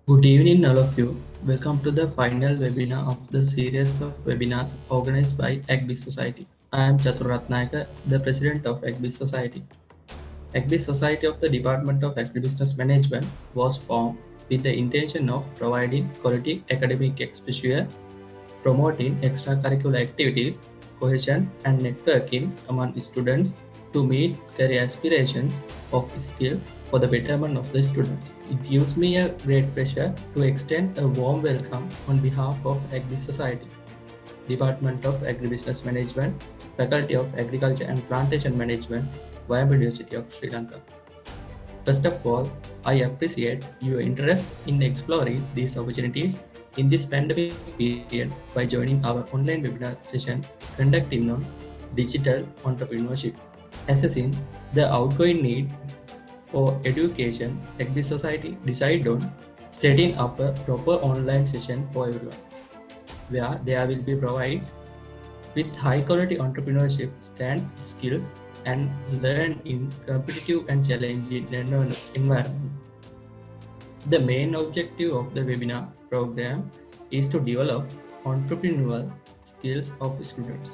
Good evening, all of you. Welcome to the final webinar of the series of webinars organized by Ag-Biz Society. I am Chaturratnayaka, the president of Ag-Biz Society. Ag-Biz Society of the Department of Agribusiness Management was formed with the intention of providing quality academic exposure, promoting extracurricular activities, cohesion, and networking among students to meet career aspirations of skill for the betterment of the students. It gives me a great pleasure to extend a warm welcome on behalf of Ag-Biz Society, Department of Agribusiness Management, Faculty of Agriculture and Plantation Management, Wayamba University of Sri Lanka. First of all, I appreciate your interest in exploring these opportunities in this pandemic period by joining our online webinar session conducting on digital entrepreneurship. Assessing the outgoing need for education, Ag-Biz Society decided on setting up a proper online session for everyone, where there will be provided with high quality entrepreneurship stand skills and learn in competitive and challenging environment. The main objective of the webinar program is to develop entrepreneurial skills of students,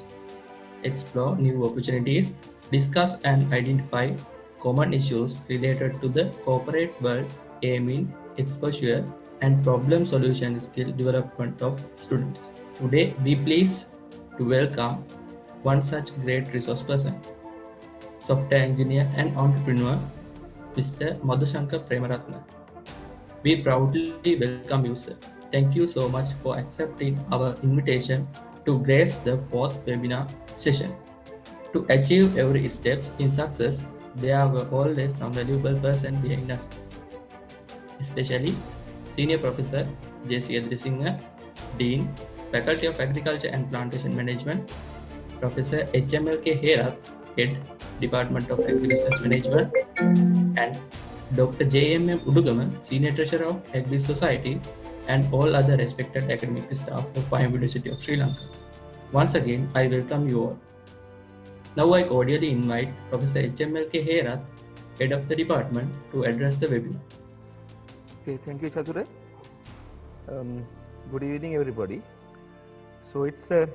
explore new opportunities, discuss and identify common issues related to the corporate world, aiming exposure and problem solution skill development of students. Today, we pleased to welcome one such great resource person, software engineer and entrepreneur, Mr. Madusanka Premaratne. We proudly welcome you, sir. Thank you so much for accepting our invitation to grace the fourth webinar session. To achieve every step in success, there were always some valuable person behind us, especially Senior Professor J.C. Adrisinghe, Dean, Faculty of Agriculture and Plantation Management, Professor H.M.L.K. Herath, Head, Department of Agribusiness Management, and Dr. J.M.M. Udugama, Senior Treasurer of Ag-Biz Society, and all other respected academic staff of Wayamba University of Sri Lanka. Once again, I welcome you all. Now I cordially invite Professor H.M.L.K. Herath, Head of the Department, to address the webinar. Okay, thank you, Chature. Good evening, everybody. So it's a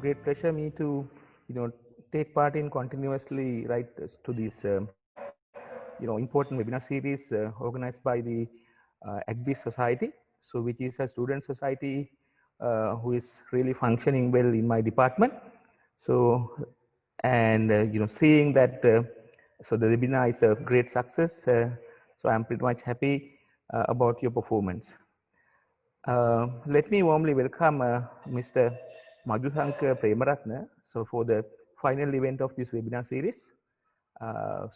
great pleasure me to take part in continuously to this important webinar series organized by the Ag-Biz Society. So which is a student society who is really functioning well in my department. So and seeing that so the webinar is a great success. So I'm pretty much happy about your performance. Let me warmly welcome Mr. Madusanka Premaratne, so for the final event of this webinar series.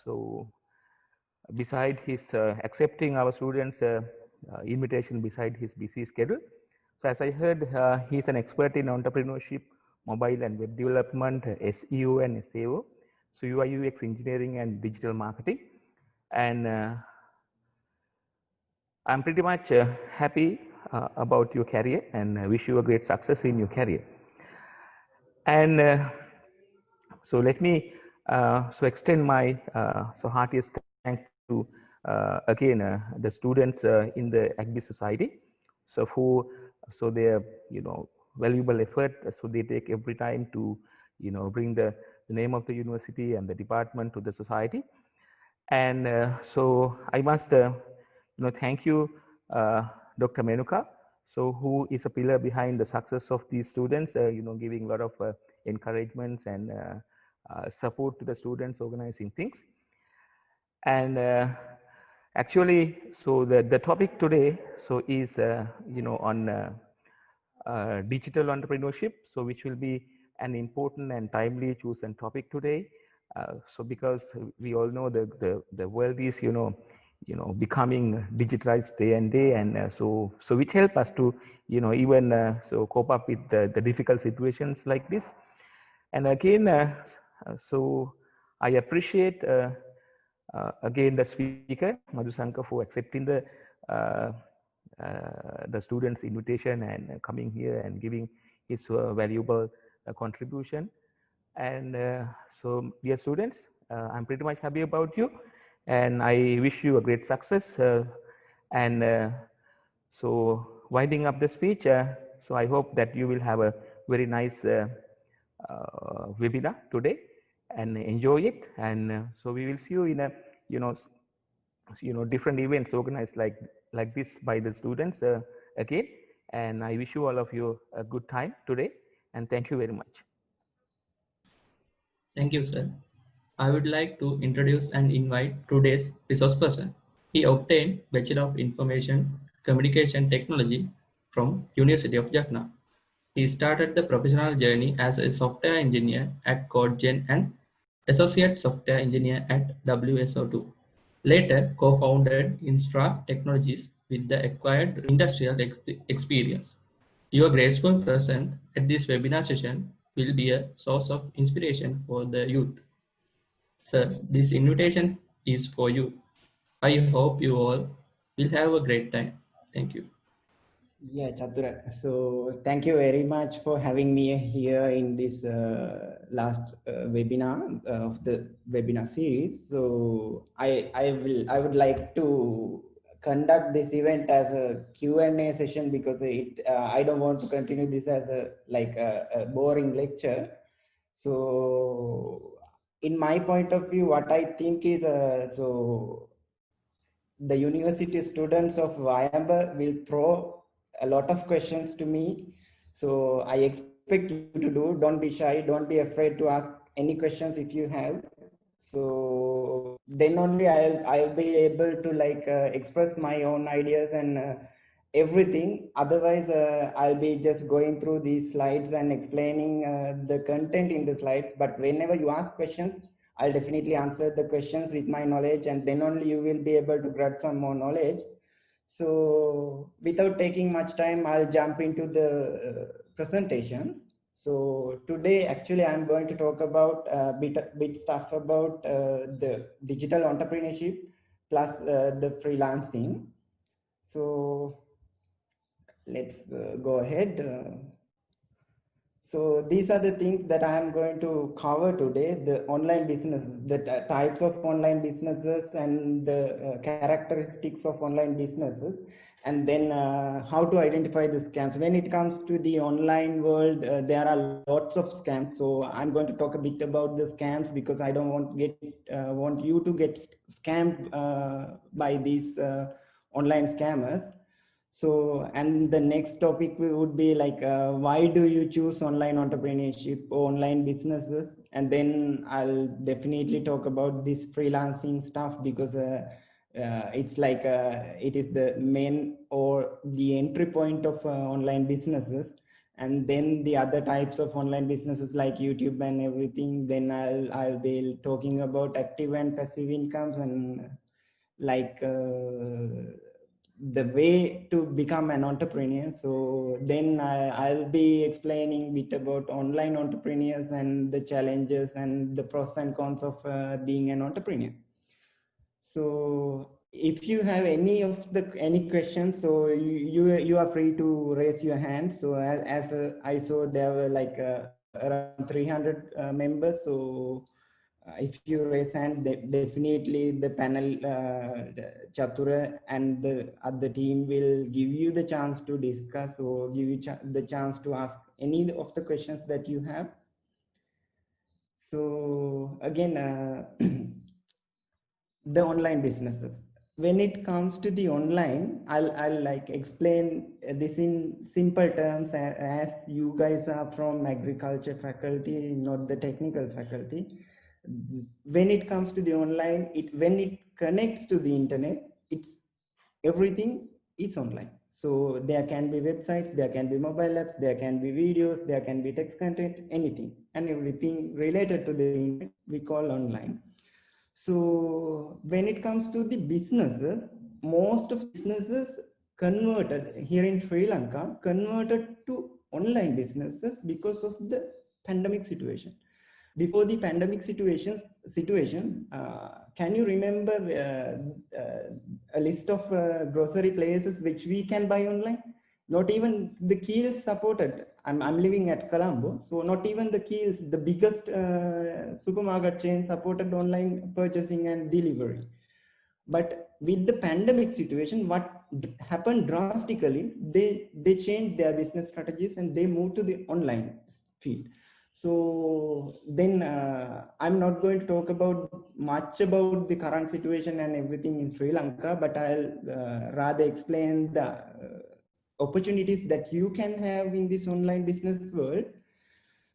So beside his accepting our students' invitation beside his busy schedule. So as I heard, he's an expert in entrepreneurship, mobile and web development, SEO and SEO, so UI UX engineering and digital marketing. And I'm pretty much happy about your career and wish you a great success in your career. And so let me so extend my so heartiest thank to again the students in the Ag-Biz Society. So for their valuable effort. So they take every time to bring the name of the university and the department to the society. And so I must thank you, Dr. Menuka, so who is a pillar behind the success of these students, giving a lot of encouragements and support to the students organizing things. And actually, so the topic today so is on digital entrepreneurship, so which will be an important and timely chosen topic today. So because we all know the world is becoming digitalized day and day, and so which help us to even so cope up with the difficult situations like this. And again, so I appreciate again the speaker Madusanka for accepting the students' invitation and coming here and giving his valuable contribution. And so dear students, I'm pretty much happy about you, and I wish you a great success. And So winding up the speech, so I hope that you will have a very nice webinar today and enjoy it. And so we will see you in a, you know, different events organized like this by the students again. And I wish you all of you a good time today. And thank you very much. Thank you, sir. I would like to introduce and invite today's resource person. He obtained Bachelor of Information Communication Technology from University of Jaffna. He started the professional journey as a software engineer at CodeGen and associate software engineer at WSO2. Later, co-founded Instra Technologies with the acquired industrial experience. Your graceful presence at this webinar session will be a source of inspiration for the youth. Sir, this invitation is for you. I hope you all will have a great time. Thank you. Yeah, Chatura. So thank you very much for having me here in this last webinar of the webinar series. So I would like to conduct this event as a Q&A session because I don't want to continue this as a boring lecture. So in my point of view, what I think is the university students of Wayamba will throw a lot of questions to me. So I expect you to do. Don't be shy. Don't be afraid to ask any questions if you have. So then only I'll be able to express my own ideas and everything. Otherwise, I'll be just going through these slides and explaining the content in the slides. But whenever you ask questions, I'll definitely answer the questions with my knowledge, and then only you will be able to grab some more knowledge. So without taking much time, I'll jump into the presentations. So today, actually, I'm going to talk about bit stuff about the digital entrepreneurship plus the freelancing. So let's go ahead. So these are the things that I am going to cover today: the online businesses, the types of online businesses, and the characteristics of online businesses, and then how to identify the scams. When it comes to the online world, there are lots of scams. So I'm going to talk a bit about the scams because I don't want you to get scammed by these online scammers. So, and the next topic would be why do you choose online entrepreneurship or online businesses? And then I'll definitely talk about this freelancing stuff because it's it is the main or the entry point of online businesses. And then the other types of online businesses like YouTube and everything. Then I'll be talking about active and passive incomes and like. The way to become an entrepreneur. So then I'll be explaining a bit about online entrepreneurs and the challenges and the pros and cons of being an entrepreneur. So if you have any questions, so you are free to raise your hand. So as I saw, there were around 300 members. So if you raise hand, definitely the panel, Chatura and the other team will give you the chance to discuss or give you the chance to ask any of the questions that you have. So again, the online businesses. When it comes to the online, I'll like explain this in simple terms as you guys are from agriculture faculty, not the technical faculty. When it comes to the online, when it connects to the internet, it's everything is online. So there can be websites, there can be mobile apps, there can be videos, there can be text content, anything and everything related to the internet we call online. So when it comes to the businesses, most of businesses converted here in Sri Lanka converted to online businesses because of the pandemic situation. Before the pandemic situation, can you remember a list of grocery places which we can buy online? Not even the Keels supported. I'm living at Colombo, so not even the Keels, the biggest supermarket chain, supported online purchasing and delivery. But with the pandemic situation, what happened drastically is they changed their business strategies and they moved to the online field. So then I'm not going to talk about much about the current situation and everything in Sri Lanka, but I'll rather explain the opportunities that you can have in this online business world.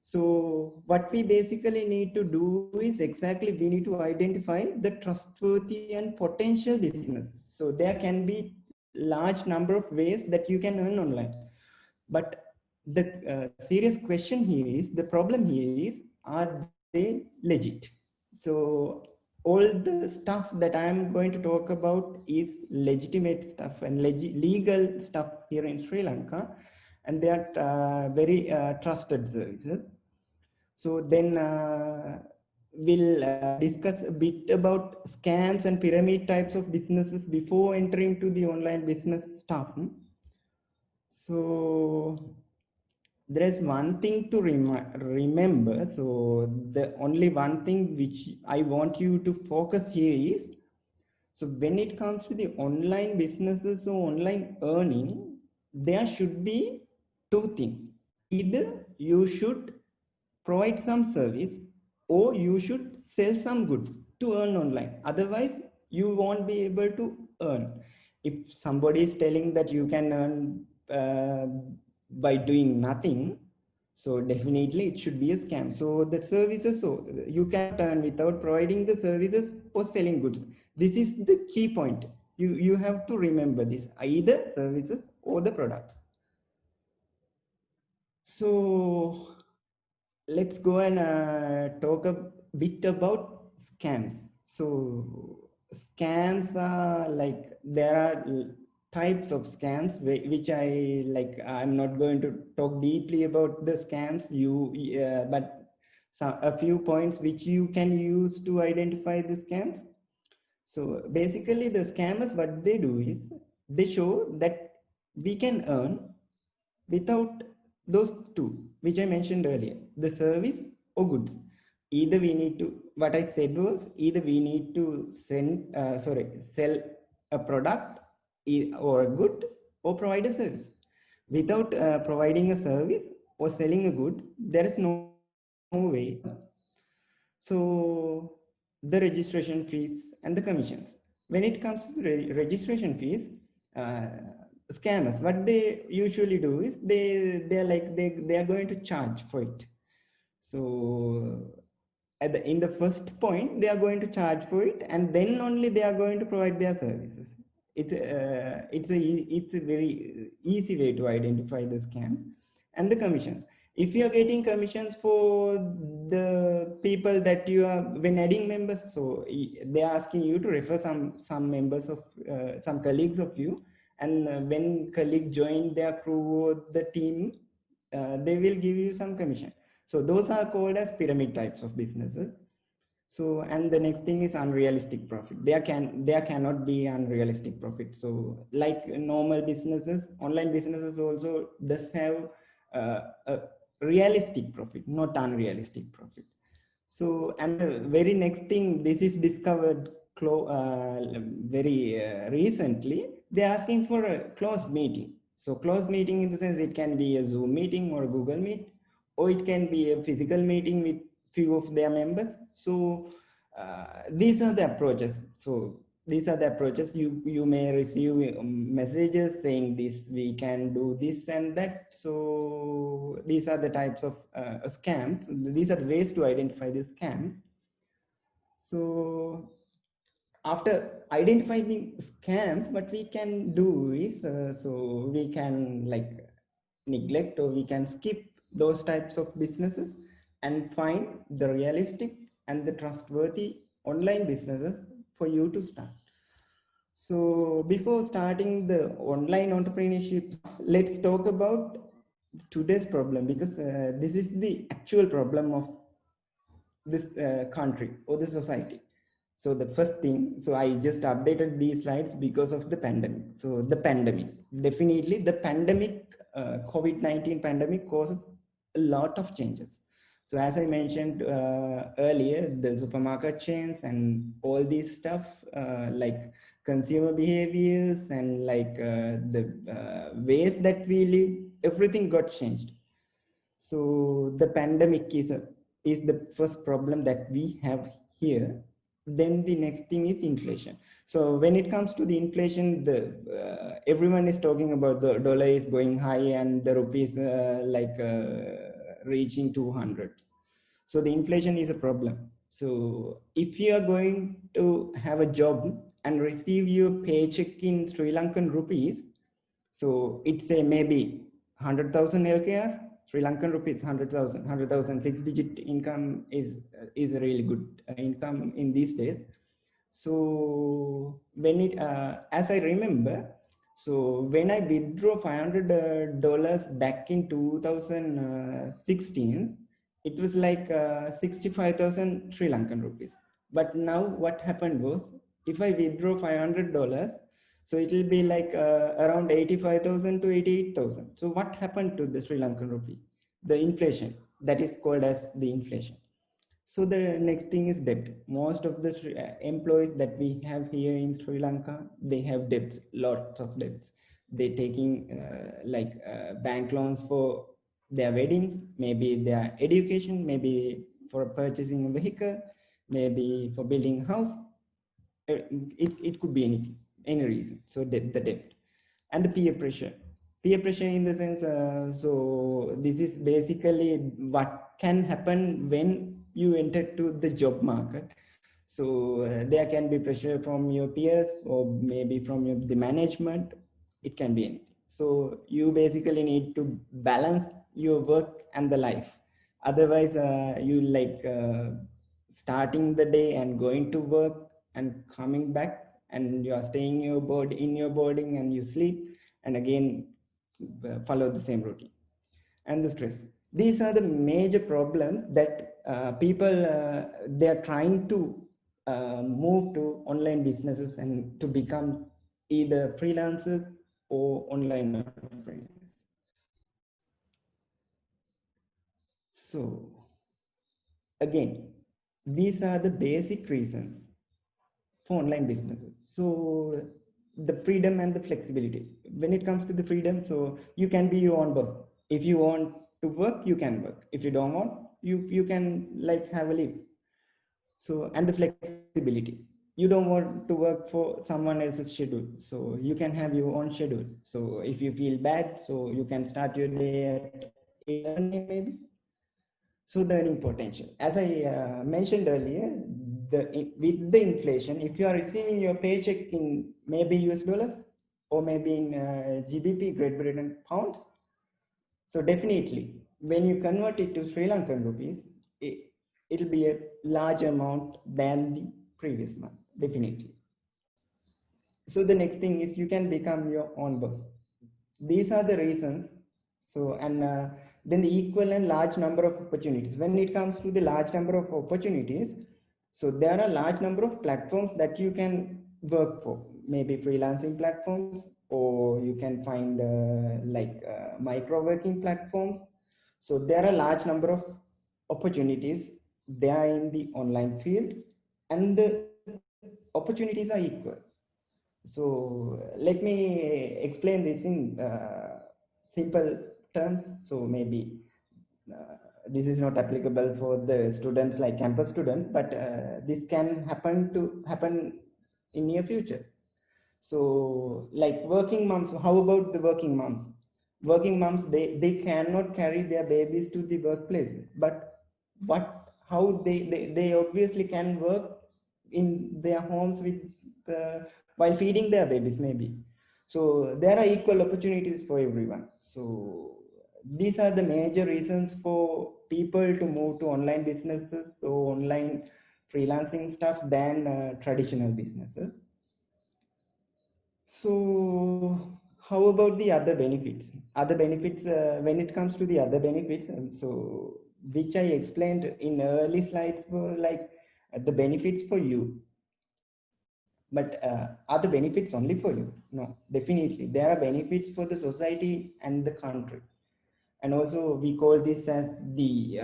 So what we basically need to do is exactly we need to identify the trustworthy and potential businesses. So there can be large number of ways that you can earn online. But the serious question here is, the problem here is, are they legit? So all the stuff that I am going to talk about is legitimate stuff and legal stuff here in Sri Lanka, and they are very trusted services. So then we'll discuss a bit about scams and pyramid types of businesses before entering to the online business stuff. So there is one thing to remember. So the only one thing which I want you to focus here is, so when it comes to the online businesses or online earning, there should be two things. Either you should provide some service or you should sell some goods to earn online. Otherwise, you won't be able to earn. If somebody is telling that you can earn by doing nothing, so definitely it should be a scam. So the services, so you cannot earn without providing the services or selling goods. This is the key point. You have to remember this, either services or the products. So let's go and talk a bit about scams. So scams are like, there are types of scams which I like. I'm not going to talk deeply about the scams, but a few points which you can use to identify the scams. So basically the scammers, what they do is they show that we can earn without those two, which I mentioned earlier, the service or goods. Either we need to, what I said was, either we need to sell a product or a good, or provide a service. Without providing a service or selling a good, there is no way. So the registration fees and the commissions. When it comes to the registration fees, uh, scammers, what they usually do is they are going to charge for it. So in the first point, they are going to charge for it, and then only they are going to provide their services. It's a very easy way to identify the scams. And the commissions, if you are getting commissions for the people that you are, when adding members, so they are asking you to refer some members of some colleagues of you, and when colleague join their crew or the team, they will give you some commission. So those are called as pyramid types of businesses. So, and the next thing is unrealistic profit. There cannot be unrealistic profit. So like normal businesses, online businesses also does have a realistic profit, not unrealistic profit. So, and the very next thing, this is discovered very recently, they're asking for a closed meeting. So closed meeting in the sense, it can be a Zoom meeting or a Google Meet, or it can be a physical meeting with few of their members. So these are the approaches. So these are the approaches. You may receive messages saying this, we can do this and that. So these are the types of scams. These are the ways to identify these scams. So after identifying scams, what we can do is, so we can like neglect, or we can skip those types of businesses and find the realistic and the trustworthy online businesses for you to start. So before starting the online entrepreneurship, let's talk about today's problem, because this is the actual problem of this country or the society. So the first thing, so I just updated these slides because of the pandemic. So the pandemic, definitely the pandemic, COVID-19 pandemic causes a lot of changes. So as I mentioned earlier, the supermarket chains and all these stuff like consumer behaviors and like the ways that we live, everything got changed. So the pandemic is the first problem that we have here. Then the next thing is inflation. So when it comes to the inflation, the everyone is talking about the dollar is going high and the rupees reaching 200s. So the inflation is a problem. So if you are going to have a job and receive your paycheck in Sri Lankan rupees, so it's a maybe 100,000 LKR, Sri Lankan rupees, 100,000, six-digit income is a really good income in these days. So when it, as I remember, so when I withdraw $500 back in 2016, it was like 65,000 Sri Lankan rupees. But now what happened was, if I withdraw $500, so it will be like around 85,000 to 88,000. So what happened to the Sri Lankan rupee? The inflation, that is called as the inflation. So the next thing is debt. Most of the employees that we have here in Sri Lanka, they have debts, lots of debts. They're taking bank loans for their weddings, maybe their education, maybe for purchasing a vehicle, maybe for building a house. It could be anything, any reason. So the debt and the peer pressure in the sense, so this is basically what can happen when you enter to the job market. So there can be pressure from your peers or maybe from the management. It can be anything. So you basically need to balance your work and the life. Otherwise you starting the day and going to work and coming back, and you are staying in your boarding and you sleep and again follow the same routine. And the stress, these are the major problems that people they are trying to move to online businesses and to become either freelancers or online entrepreneurs. So again, these are the basic reasons for online businesses. So the freedom and the flexibility. When it comes to the freedom, so you can be your own boss. If you want to work, you can work. If you don't want, you can like have a leave. So and the flexibility. You don't want to work for someone else's schedule. So you can have your own schedule. So if you feel bad, so you can start your day at 11 a.m. maybe. So the earning potential, as I mentioned earlier, with the inflation, if you are receiving your paycheck in maybe US dollars or maybe in GBP, Great Britain pounds, so definitely when you convert it to Sri Lankan rupees, it'll be a large amount than the previous month, definitely. So the next thing is you can become your own boss. These are the reasons. So and then the equal and large number of opportunities. When it comes to the large number of opportunities, so there are large number of platforms that you can work for, maybe freelancing platforms, or you can find micro working platforms. So there are large number of opportunities there in the online field, and the opportunities are equal. So let me explain this in simple terms. So maybe this is not applicable for the students like campus students, but this can happen in near future. So like working moms, how about the working moms? Working moms, they cannot carry their babies to the workplaces, but how they obviously can work in their homes with while feeding their babies maybe. So there are equal opportunities for everyone. So these are the major reasons for people to move to online businesses, so online freelancing stuff than traditional businesses. So how about the other benefits? Other benefits, when it comes to the other benefits, so which I explained in early slides were like the benefits for you. But are the benefits only for you? No, definitely. There are benefits for the society and the country. And also we call this as the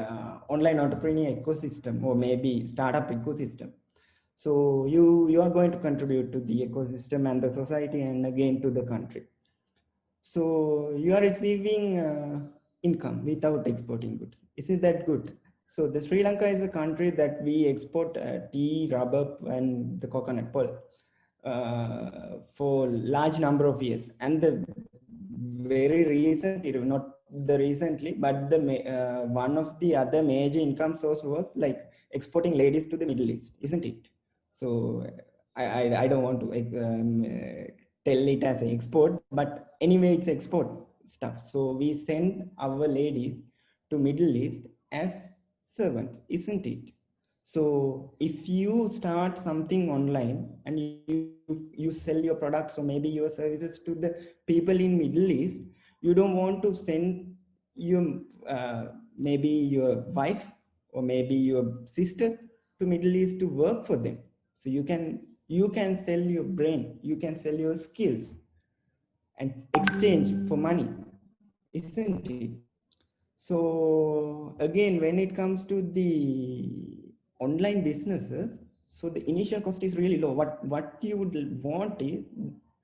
online entrepreneur ecosystem, or maybe startup ecosystem. So you are going to contribute to the ecosystem and the society, and again to the country. So you are receiving income without exporting goods. Isn't that good? So the Sri Lanka is a country that we export tea, rubber, and the coconut pearl for large number of years. And the very recently, not the recently, but the one of the other major income source was like exporting ladies to the Middle East, isn't it? So I don't want to tell it as an export, but anyway, it's export stuff. So we send our ladies to Middle East as servants, isn't it? So if you start something online and you sell your products or maybe your services to the people in Middle East, you don't want to send your maybe your wife or maybe your sister to Middle East to work for them. So you can sell your brain, you can sell your skills and exchange for money, isn't it? So again, when it comes to the online businesses, so the initial cost is really low. What you would want is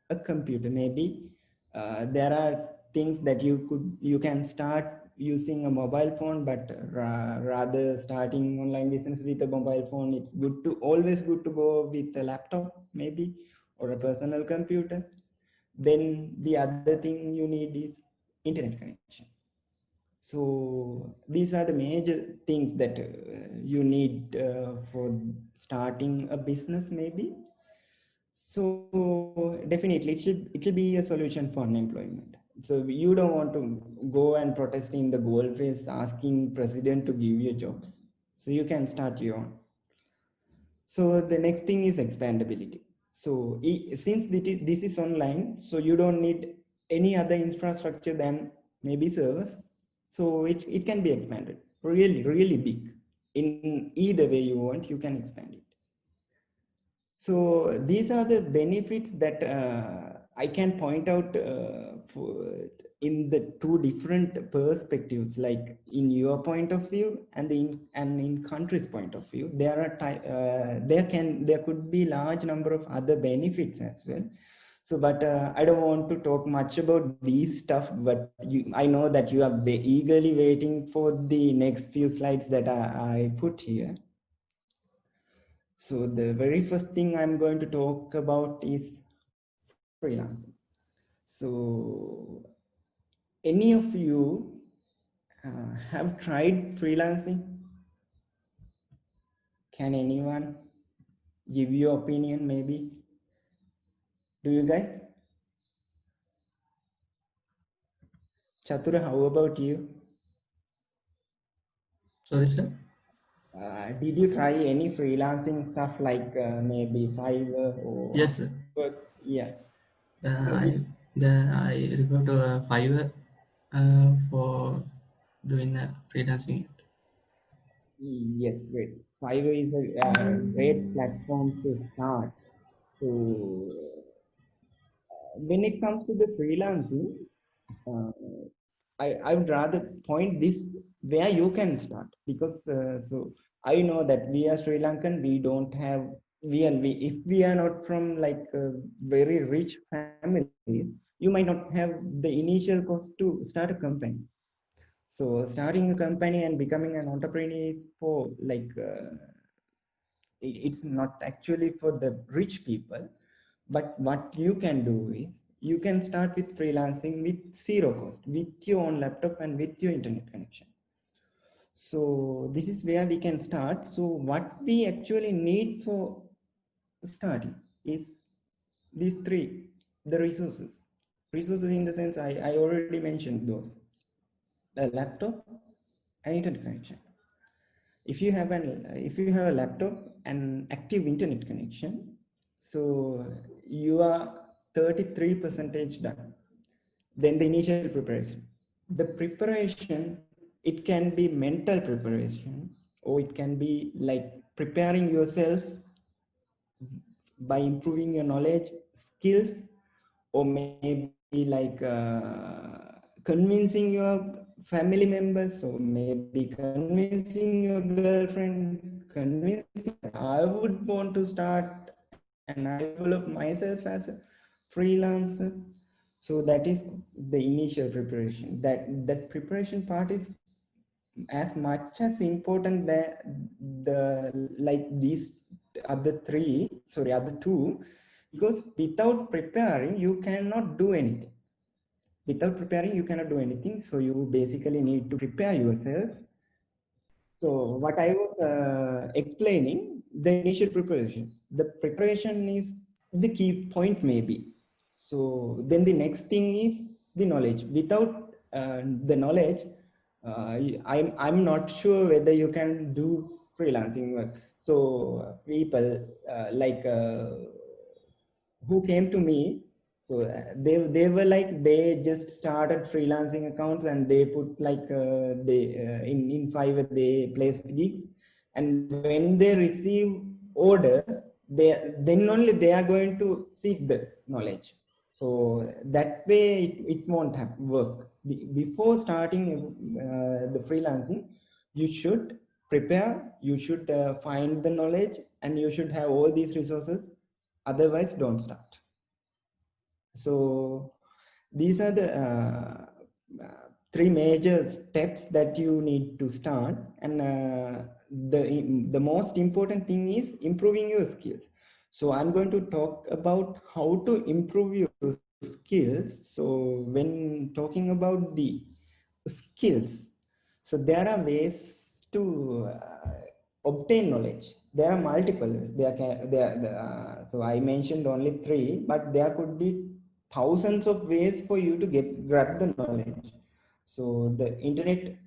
a computer. Maybe there are things that you can start using a mobile phone, but rather starting online business with a mobile phone, it's always good to go with a laptop maybe, or a personal computer. Then the other thing you need is internet connection. So these are the major things that you need for starting a business maybe. So definitely it will be a solution for unemployment. So you don't want to go and protest in the goal face asking president to give you jobs. So you can start your own. So the next thing is expandability. So since this is online, so you don't need any other infrastructure than maybe servers. So it can be expanded really, really big. In either way you want, you can expand it. So these are the benefits that I can point out in the two different perspectives, like in your point of view and in country's point of view. There could be large number of other benefits as well. So, but I don't want to talk much about these stuff. But I know that you are eagerly waiting for the next few slides that I put here. So the very first thing I'm going to talk about is freelancing. So any of you have tried freelancing? Can anyone give your opinion maybe? Do you guys? Chatura, how about you? Sorry, sir. Did you try any freelancing stuff like maybe Fiverr or Yes, sir. Upwork? Yeah. Uh, So I I refer to Fiverr for doing freelancing. yes, great. Fiverr is a great platform to start. So when it comes to the freelancing, uh, I would rather point this where you can start, because so I know that we are Sri Lankan, we don't have we if we are not from like very rich families, you might not have the initial cost to start a company. So starting a company and becoming an entrepreneur is for like it's not actually for the rich people. But what you can do is you can start with freelancing with zero cost, with your own laptop and with your internet connection. So this is where we can start. So what we actually need for starting is these three, the resources. Resources in the sense I already mentioned those: a laptop and internet connection. If you have a laptop and active internet connection, so you are 33 percentage done. Then the initial preparation. The preparation, it can be mental preparation, or it can be like preparing yourself by improving your knowledge, skills, or maybe like convincing your family members, or maybe convincing your girlfriend, convincing, I would want to start and I will develop myself as a freelancer. So that is the initial preparation. That preparation part is as much as important that the like these other two, because without preparing you cannot do anything. Without preparing you cannot do anything, so you basically need to prepare yourself. So what I was explaining, the initial preparation, the preparation is the key point maybe. So then the next thing is the knowledge. Without the knowledge, I'm not sure whether you can do freelancing work. So people who came to me, so they were like, they just started freelancing accounts and they put like they in Fiverr they placed gigs, and when they receive orders, they then only they are going to seek the knowledge. So that way it won't have work. Before starting the freelancing, you should prepare, you should find the knowledge, and you should have all these resources. Otherwise don't start. So these are the three major steps that you need to start. And the most important thing is improving your skills. So I'm going to talk about how to improve your skills. So when talking about the skills, so there are ways to obtain knowledge. There are multiple ways. So I mentioned only three, but there could be thousands of ways for you to grab the knowledge. So the internet,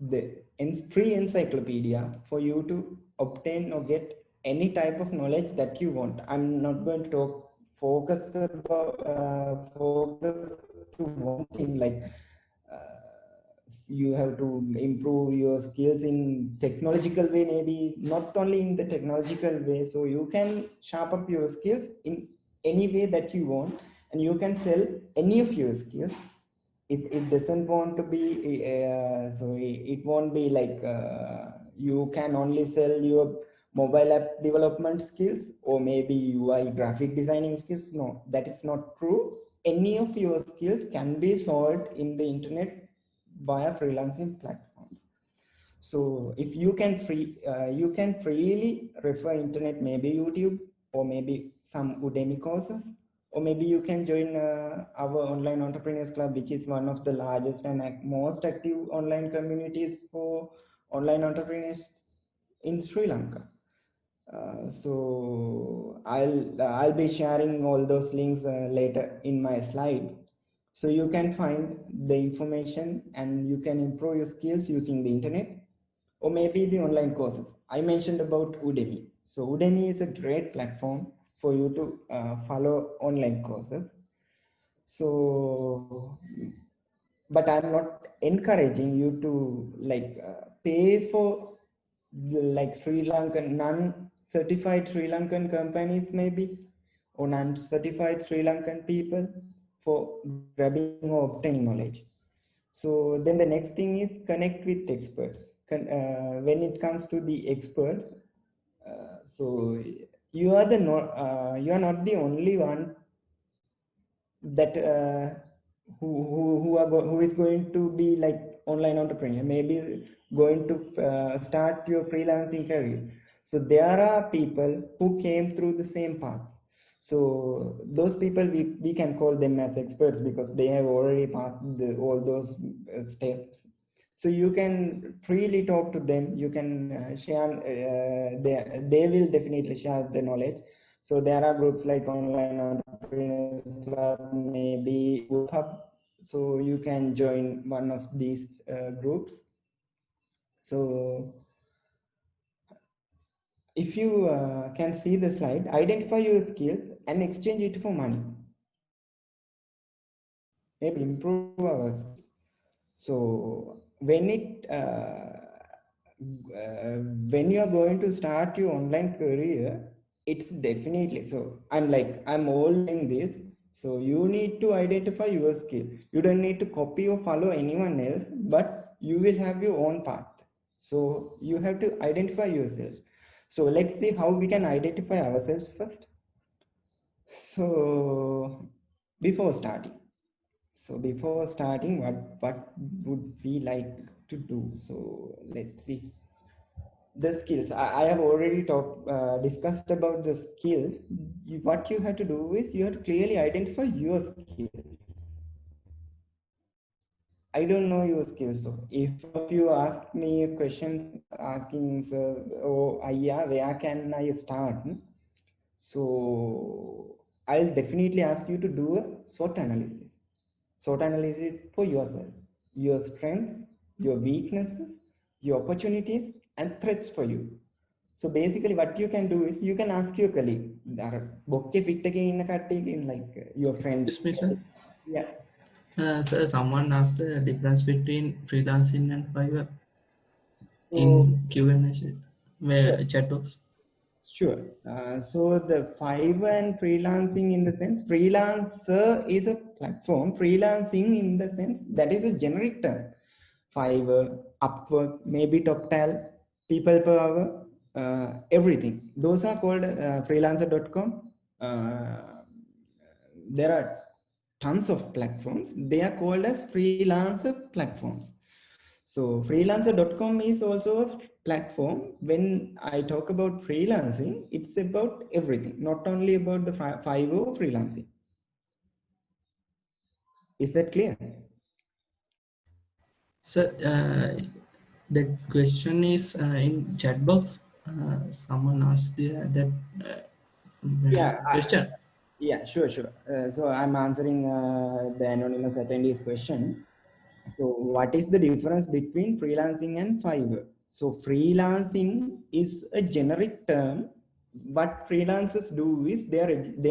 the free encyclopedia for you to obtain or get any type of knowledge that you want. I'm not going to talk focus to one thing, like you have to improve your skills in technological way, maybe not only in the technological way. So you can sharp up your skills in any way that you want, and you can sell any of your skills. It doesn't want to be it won't be like you can only sell your mobile app development skills or maybe UI graphic designing skills. No, that is not true. Any of your skills can be sold in the internet via freelancing platforms. So if you can you can freely refer internet, maybe YouTube or maybe some Udemy courses, or maybe you can join our online entrepreneurs club, which is one of the largest and most active online communities for online entrepreneurs in Sri Lanka. So I'll be sharing all those links later in my slides, so you can find the information and you can improve your skills using the internet or maybe the online courses. I mentioned about Udemy. So Udemy is a great platform for you to follow online courses. So, but I'm not encouraging you to like pay for the, like Sri Lankan non-certified Sri Lankan companies maybe, or non-certified Sri Lankan people for grabbing or obtaining knowledge. So then the next thing is connect with experts. When it comes to the experts, so you are not the only one that who is going to be like online entrepreneur, maybe going to start your freelancing career. So there are people who came through the same paths. So those people we can call them as experts because they have already passed all those steps. So you can freely talk to them. You can share. They will definitely share the knowledge. So there are groups like Online Entrepreneurs Club, maybe Hub. So you can join one of these groups. So if you can see the slide, identify your skills and exchange it for money. Maybe improve our skills. So when you are going to start your online career, it's definitely, so I'm all doing this. So you need to identify your skill. You don't need to copy or follow anyone else, but you will have your own path. So you have to identify yourself. So let's see how we can identify ourselves first. So before starting, what would we like to do? So let's see the skills. I have already discussed about the skills. What you have to do is you have to clearly identify your skills. I don't know your skills. So if of you ask me a question asking, oh, yeah, where can I start? So I'll definitely ask you to do a SWOT analysis. SWOT analysis for yourself, your strengths, your weaknesses, your opportunities, and threats for you. So basically, what you can do is you can ask your colleague, like your friends. Excuse me, sir. Yeah. Sir, someone asked the difference between freelancing and Fiverr So in Q&A sure. where chat box. Sure. So the Fiverr and freelancing in the sense, freelancer is a platform. Freelancing in the sense that is a generic term. Fiverr, Upwork, maybe TopTal, People Per Hour, everything. Those are called freelancer.com. There are tons of platforms. They are called as freelancer platforms. So freelancer.com is also a platform. When I talk about freelancing, it's about everything, not only about the Fiverr or freelancing. Is that clear? Sir, that question is in chat box. Someone asked that Yeah, question. yeah, sure, sure. So I'm answering the anonymous attendee's question. So what is the difference between freelancing and Fiverr? So freelancing is a generic term. What freelancers do is they are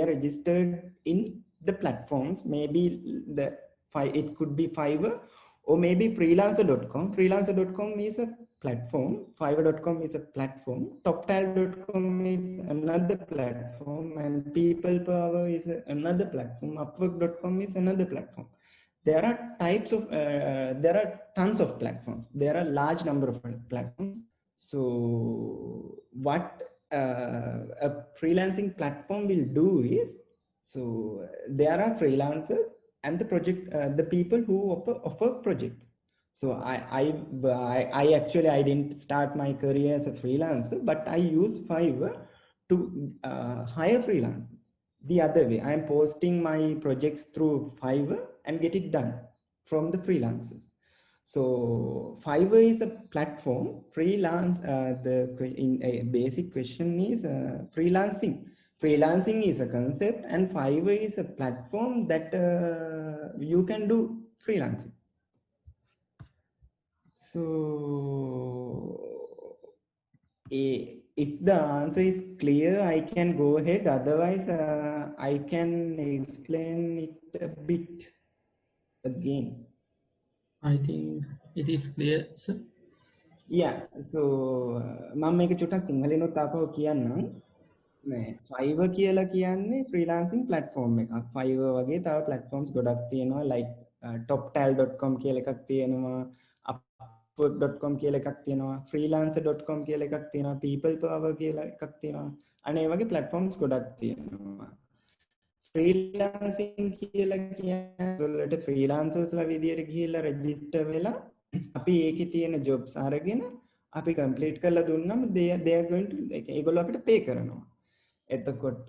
registered in the platforms. Maybe it could be Fiverr or maybe freelancer.com. Freelancer.com is a platform. Fiverr.com is a platform. TopTal.com is another platform, and People Per Hour is another platform. Upwork.com is another platform. There are tons of platforms. There are large number of platforms. So what a freelancing platform will do is, so there are freelancers and the people who offer projects. So I didn't start my career as a freelancer, but I use Fiverr to hire freelancers. The other way, I am posting my projects through Fiverr and get it done from the freelancers. So Fiverr is a platform. In a basic question is freelancing. Freelancing is a concept, and Fiverr is a platform that you can do freelancing. So if the answer is clear, I can go ahead. Otherwise, I can explain it a bit again. I think it is clear, sir. Yeah, so මම මේක චුට්ටක් සිංහලෙන්වත් ආපහු කියන්නම්. නෑ Fiverr කියලා කියන්නේ freelancing platform එකක්. Fiverr වගේ තව platforms ගොඩක් තියෙනවා, like toptal.com කියලා එකක් තියෙනවා, upwork.com කියලා එකක් තියෙනවා, freelancer.com කියලා එකක් තියෙනවා, people per hour කියලා එකක් තියෙනවා. අනේ ඒ වගේ platforms ගොඩක් තියෙනවා. freelancing කියලා කියන්නේ ඔයාලට freelancers ලා විදියට ගිහිල්ලා register වෙලා අපි ඒකේ තියෙන jobs අරගෙන අපි complete කරලා දුන්නම they are going to like ඒගොල්ලෝ අපිට pay කරනවා. එතකොට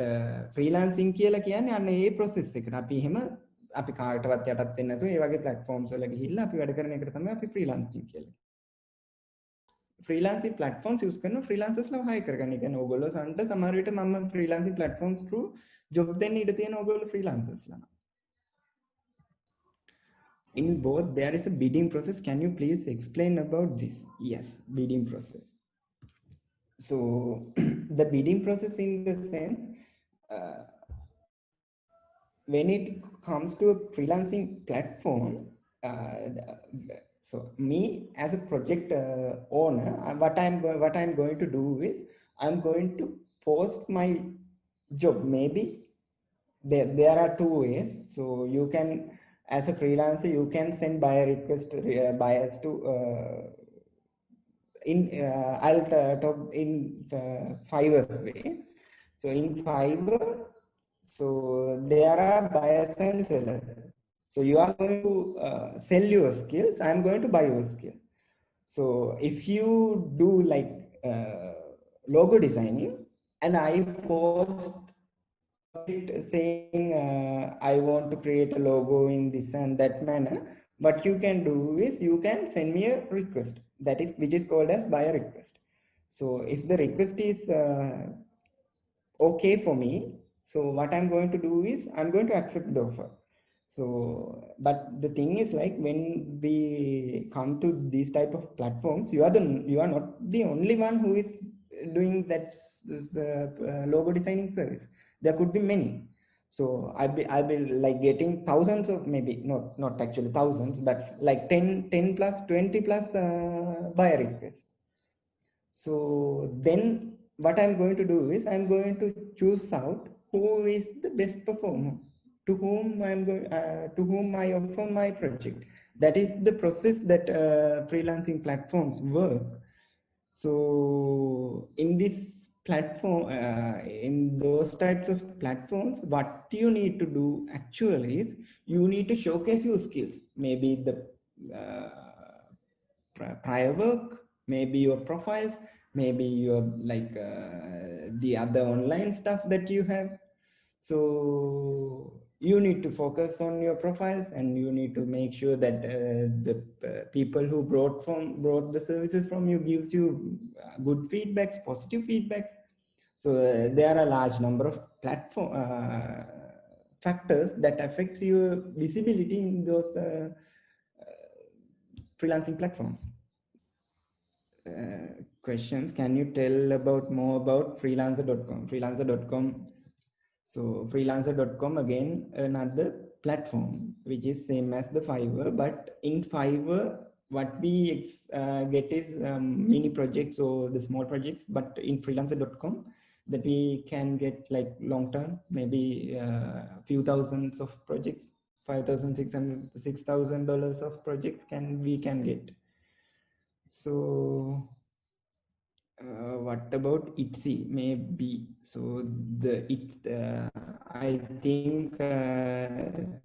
freelancing කියලා කියන්නේ අන්න ඒ process එකට අපි එහෙම අපි කාටවත් යටත් වෙන්නේ නැතුව ඒ වගේ platforms වල ගිහිල්ලා අපි වැඩ කරන එකට තමයි අපි freelancing කියලා. freelancing platforms use කරන freelancers ලා hire කරගන්න. ඒ කියන්නේ ඕගොල්ලෝ සන්ට සමහර විට මම freelancing platforms through job දෙන්න ඉඩ තියෙන ඕගොල්ලෝ freelancers ලා. In both there is a bidding process. Can you please explain about this? Yes, bidding process. So the bidding process in the sense, when it comes to a freelancing platform, so me as a project owner, what I'm going to do is I'm going to post my job. Maybe there are two ways. So you can, as a freelancer, you can send buyer request, buyers to I'll talk in Fiverr's way. So in Fiverr, so there are buyers and sellers. So you are going to sell your skills, I'm going to buy your skills. So if you do like logo designing and I post it saying I want to create a logo in this and that manner, what you can do is you can send me a request, that is, which is called as buyer request. So if the request is okay for me, so what I'm going to do is I'm going to accept the offer. So but the thing is, like, when we come to these type of platforms, you are not the only one who is doing that logo designing service. There could be many. So I'll be like getting thousands of, maybe not actually thousands, but like 10 plus 20 plus buyer requests. So then what I'm going to do is I'm going to choose out who is the best performer, to whom I offer my project. That is the process that freelancing platforms work. So in this platform, in those types of platforms, what you need to do actually is you need to showcase your skills. Maybe the prior work, maybe your profiles, maybe your like the other online stuff that you have. So you need to focus on your profiles, and you need to make sure that the people who brought the services from you gives you good feedbacks, positive feedbacks. So there are a large number of platform factors that affect your visibility in those freelancing platforms. Questions. Can you tell about more about freelancer.com? Freelancer.com. So freelancer.com, again another platform which is same as the Fiverr, but in Fiverr what we get is mini projects or the small projects, but in freelancer.com that we can get like long term, maybe few thousands of projects, 5,600 $6,000 of projects we can get. So what about Etsy? Maybe. So I think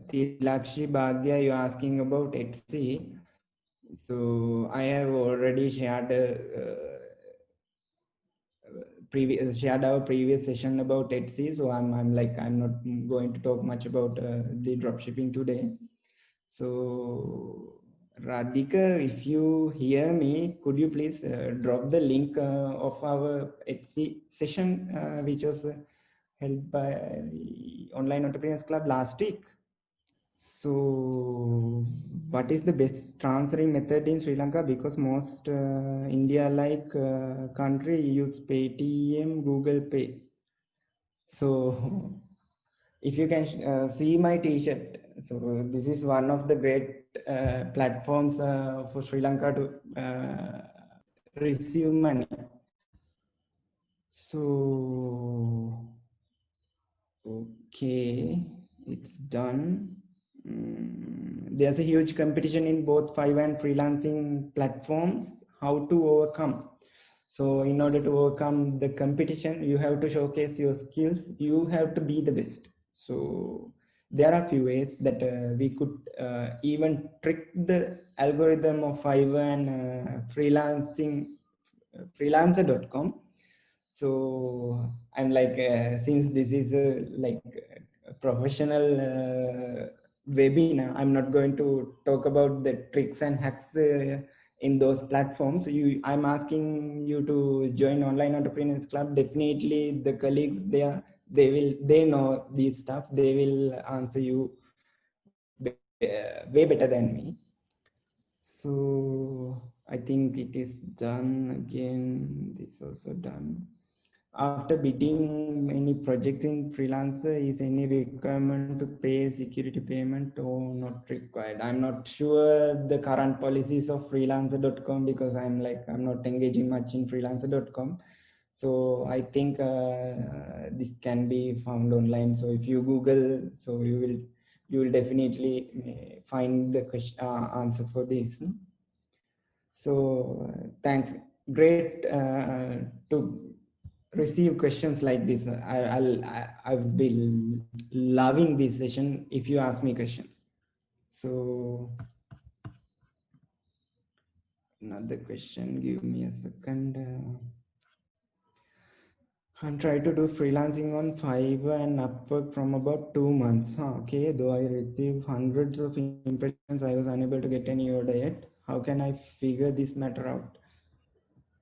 Tilakshi Bhagya, you're asking about Etsy. So I have already shared our previous session about Etsy. So I'm not going to talk much about the dropshipping today. So Radhika, if you hear me, could you please drop the link of our Etsy session, which was held by Online Entrepreneurs Club last week? So what is the best transferring method in Sri Lanka? Because most India-like country use Paytm, Google Pay. So if you can see my t-shirt, so this is one of the great platforms for Sri Lanka to receive money. So okay, it's done. There's a huge competition in both Fiverr and freelancing platforms. How to overcome? So in order to overcome the competition, you have to showcase your skills. You have to be the best. So there are a few ways that we could even trick the algorithm of Fiverr and freelancer.com. So I'm like, since this is a professional webinar, I'm not going to talk about the tricks and hacks in those platforms. I'm asking you to join Online Entrepreneurs Club. Definitely the colleagues there, they know this stuff. They will answer you way better than me. So I think it is done again. This also done. After bidding many projects in freelancer, is any requirement to pay security payment or not required? I'm not sure the current policies of freelancer.com, because I'm not engaging much in freelancer.com. So I think this can be found online. So if you Google, so you will definitely find the question, answer for this. So thanks. Great to receive questions like this. I've been loving this session if you ask me questions. So another question, give me a second. I'm trying to do freelancing on Fiverr and Upwork from about 2 months. Huh? Okay, though I received hundreds of impressions, I was unable to get any order yet. How can I figure this matter out?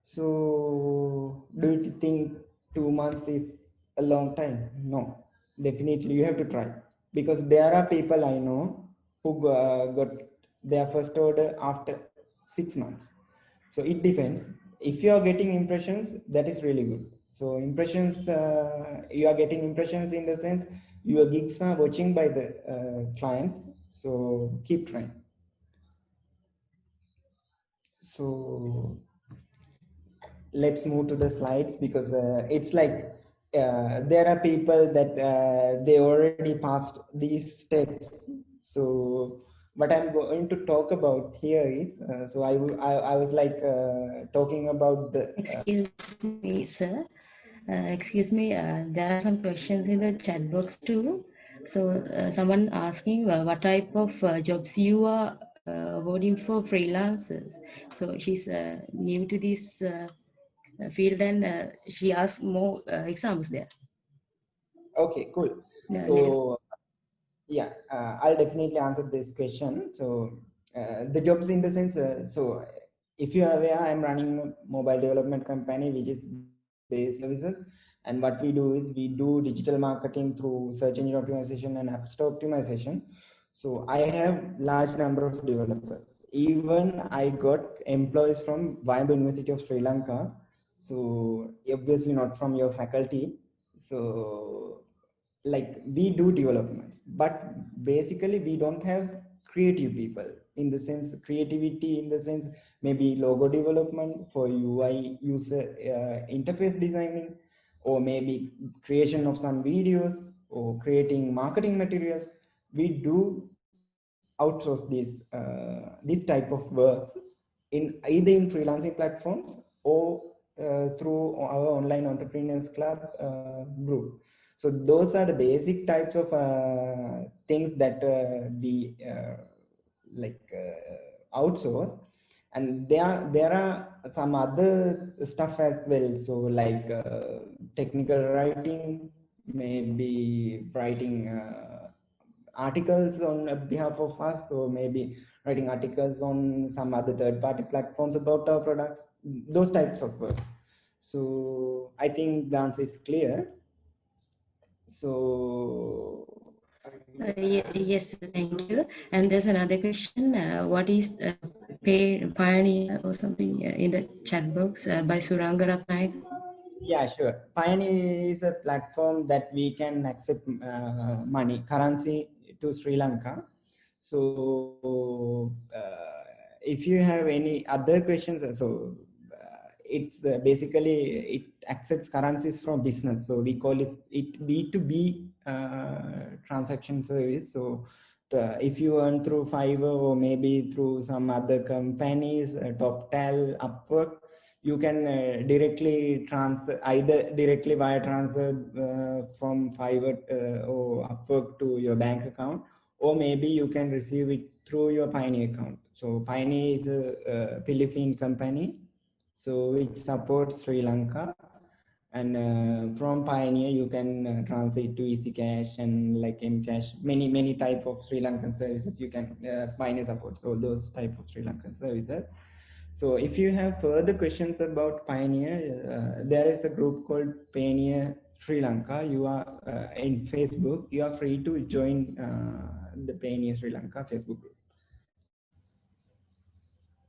So, do you think 2 months is a long time? No, definitely you have to try, because there are people I know who got their first order after 6 months. So it depends. If you are getting impressions, that is really good. So impressions, you are getting impressions in the sense your gigs are watching by the clients. So keep trying. So let's move to the slides, because it's like there are people that they already passed these steps. So what I'm going to talk about here is so I was like talking about the Excuse me, sir. Excuse me, there are some questions in the chat box too. So someone asking what type of jobs you are awarding for freelancers. So she's new to this field, and she asked more examples there. okay, cool. Yes. So yeah, I'll definitely answer this question. So the jobs in the sense, so if you are aware, I'm running a mobile development company which is based services, and what we do is we do digital marketing through search engine optimization and app store optimization. So I have large number of developers. Even I got employees from Wayamba University of Sri Lanka. So obviously not from your faculty. So like we do developments, but basically we don't have creative people, in the sense creativity, in the sense maybe logo development for UI user interface designing, or maybe creation of some videos, or creating marketing materials. We do outsource this type of works in either in freelancing platforms or through our online entrepreneurs club group. So those are the basic types of things that we outsource. And there are some other stuff as well. So like technical writing, maybe writing articles on behalf of us, or maybe writing articles on some other third-party platforms about our products, those types of works. So I think the answer is clear. So Yes, thank you. And there's another question. What is Pioneer or something in the chat box by Suranga Ratnaik? yeah, sure. Pioneer is a platform that we can accept money, currency to Sri Lanka. So if you have any other questions, so it's basically it accepts currencies from business. So we call it B2B transaction service. So if you earn through Fiverr, or maybe through some other companies, TopTal, Upwork, you can directly transfer, either directly wire transfer from Fiverr or Upwork to your bank account, or maybe you can receive it through your Pioneer account. So Pioneer is a Philippine company, so which supports Sri Lanka. And from Pioneer you can transit to Easy Cash and like Mcash, many type of Sri Lankan services you can Pioneer supports all those type of Sri Lankan services. So if you have further questions about Pioneer, there is a group called Pioneer Sri Lanka. You are in Facebook. You are free to join the Pioneer Sri Lanka Facebook group.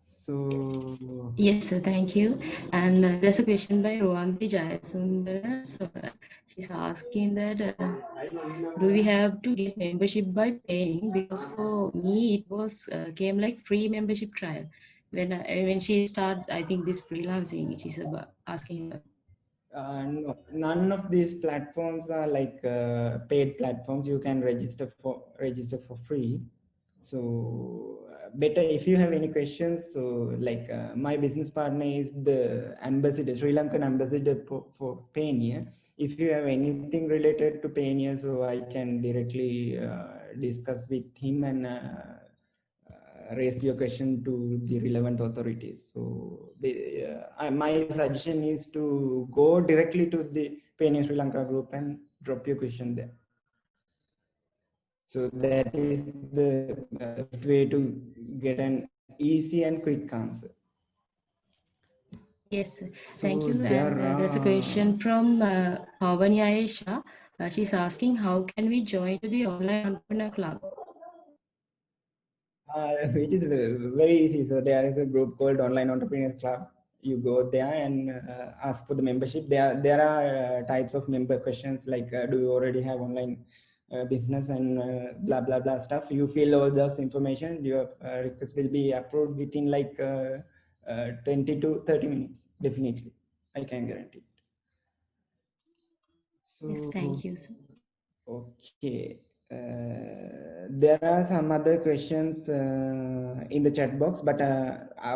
So Yes, sir, thank you. And there's a question by Ruanti Jayasundara. So she's asking that do we have to get membership by paying? Because for me, it was came like free membership trial when she started. I think this freelancing she's about asking about. No, none of these platforms are like paid platforms. You can register for free. So better if you have any questions. So like my business partner is the ambassador, Sri Lankan ambassador for Payoneer. If you have anything related to Payoneer, so I can directly discuss with him and raise your question to the relevant authorities. So my suggestion is to go directly to the Payoneer Sri Lanka group and drop your question there. So that is the best way to get an easy and quick answer. Yes, sir. Thank So you. there And there's a are question from Pavani Aisha. She's asking, how can we join to the online entrepreneur club? which is very easy. So there is a group called Online Entrepreneurs Club. You go there and ask for the membership. There are types of member questions like do you already have online business and blah blah blah stuff. You fill all those information. Your request will be approved within like 20 to 30 minutes. Definitely, I can guarantee it. Yes, So thank you, sir. okay. There are some other questions in the chat box, but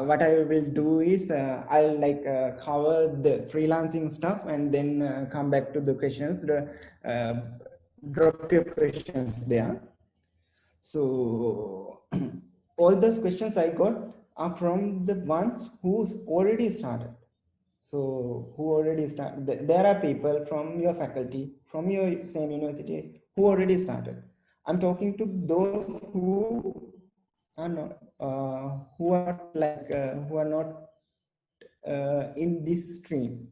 what I will do is I'll like cover the freelancing stuff and then come back to the questions. Uh, Drop your questions there. So all those questions I got are from the ones who's already started. So who already started? There are people from your faculty, from your same university who already started. I'm talking to those who are not, who are not in this stream.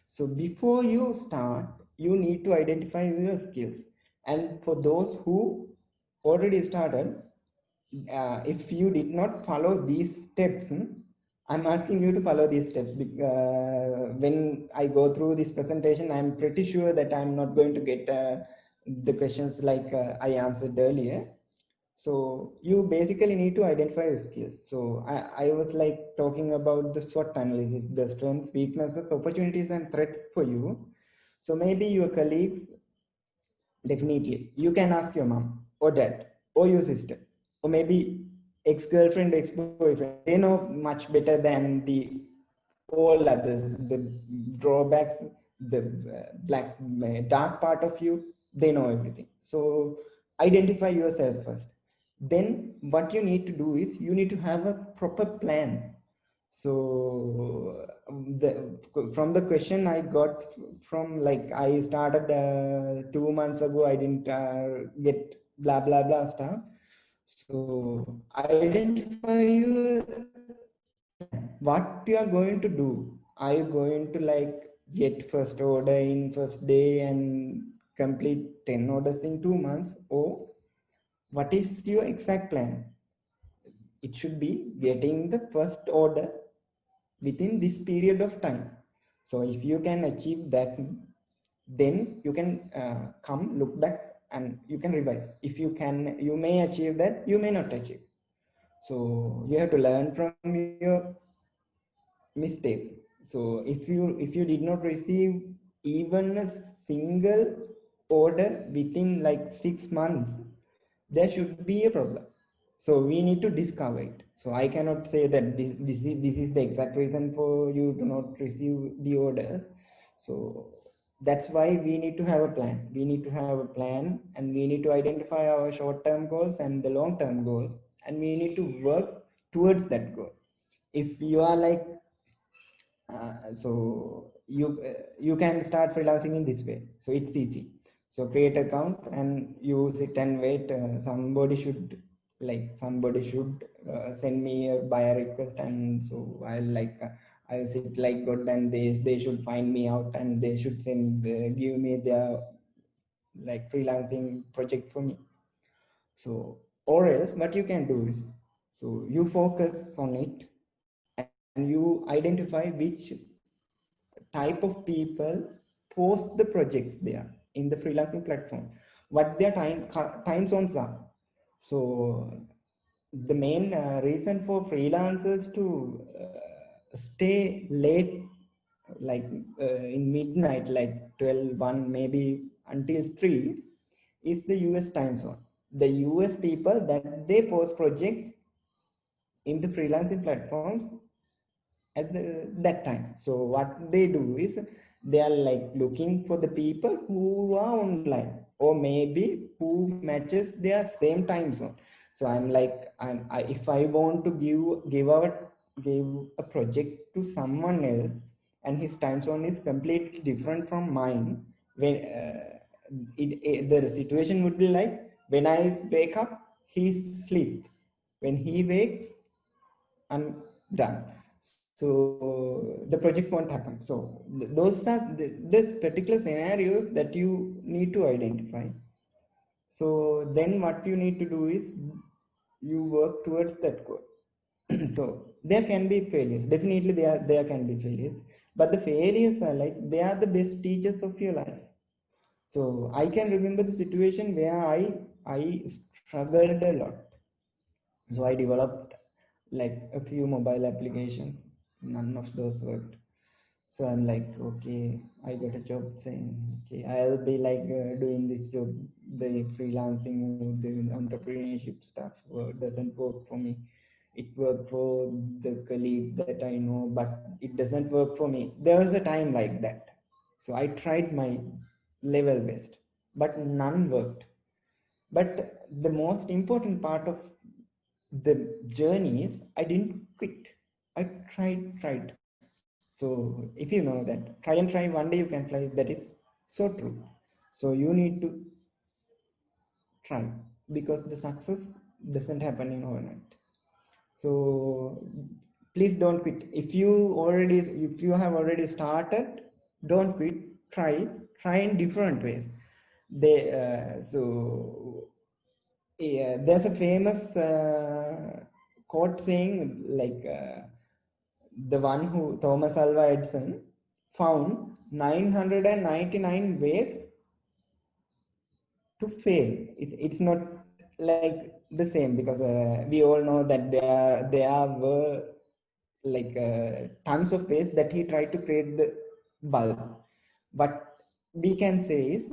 So before you start, you need to identify your skills. And for those who already started, if you did not follow these steps, I'm asking you to follow these steps. When I go through this presentation, I'm pretty sure that I'm not going to get the questions like I answered earlier. So you basically need to identify your skills. So I was like talking about the SWOT analysis, the strengths, weaknesses, opportunities, and threats for you. So maybe your colleagues, definitely, you can ask your mom or dad or your sister, or maybe ex-girlfriend, ex-boyfriend. They know much better than the all others, the drawbacks, the black, dark part of you. They know everything. So identify yourself first. Then what you need to do is you need to have a proper plan. So from the question I got from, like, I started 2 months ago, I didn't get blah blah blah stuff. So identify your what you are going to do. Are you going to like get first order in first day and complete 10 orders in 2 months, or what is your exact plan? It should be getting the first order within this period of time. So if you can achieve that, then you can come look back and you can revise. If you can, you may achieve that, you may not achieve. So you have to learn from your mistakes. So if you did not receive even a single order within like 6 months, there should be a problem. So we need to discover it. So I cannot say that this is the exact reason for you to not receive the orders. So that's why we need to have a plan. We need to have a plan, and we need to identify our short-term goals and the long-term goals, and we need to work towards that goal. If you are like so you can start freelancing in this way. So it's easy. So create account and use it and wait. Somebody should send me a buyer request, and so I sit like god, and they should find me out, and they should give me their like freelancing project for me. So or else what you can do is, so you focus on it and you identify which type of people post the projects there in the freelancing platform, what their time zones are. So the main reason for freelancers to stay late like in midnight, like 12, 1, maybe until 3, is the US time zone. The US people that they post projects in the freelancing platforms at that time. So what they do is they are like looking for the people who are online or maybe who matches their same time zone. So I'm like, if I want to give a project to someone else and his time zone is completely different from mine, when the situation would be like, when I wake up, he's asleep. When he wakes, I'm done. So the project won't happen. So those are this particular scenarios that you need to identify. So then what you need to do is you work towards that goal. So there can be failures. Definitely there can be failures. But the failures are like, they are the best teachers of your life. So I can remember the situation where I struggled a lot. So I developed like a few mobile applications. None of those worked. So I'm like, okay, I got a job saying, okay, I'll be like doing this job, the freelancing, the entrepreneurship stuff doesn't work for me. It worked for the colleagues that I know, but it doesn't work for me. There was a time like that. So I tried my level best, but none worked. But the most important part of the journey is I didn't quit. I tried. So if you know that, try and try, one day you can fly. That is so true. So you need to try, because the success doesn't happen in overnight. So please don't quit. If you have already started, don't quit. Try in different ways. Yeah, there's a famous quote saying like, the one who Thomas Alva Edison found 999 ways to fail. It's not like the same, because we all know that there were like tons of ways that he tried to create the bulb. But we can say is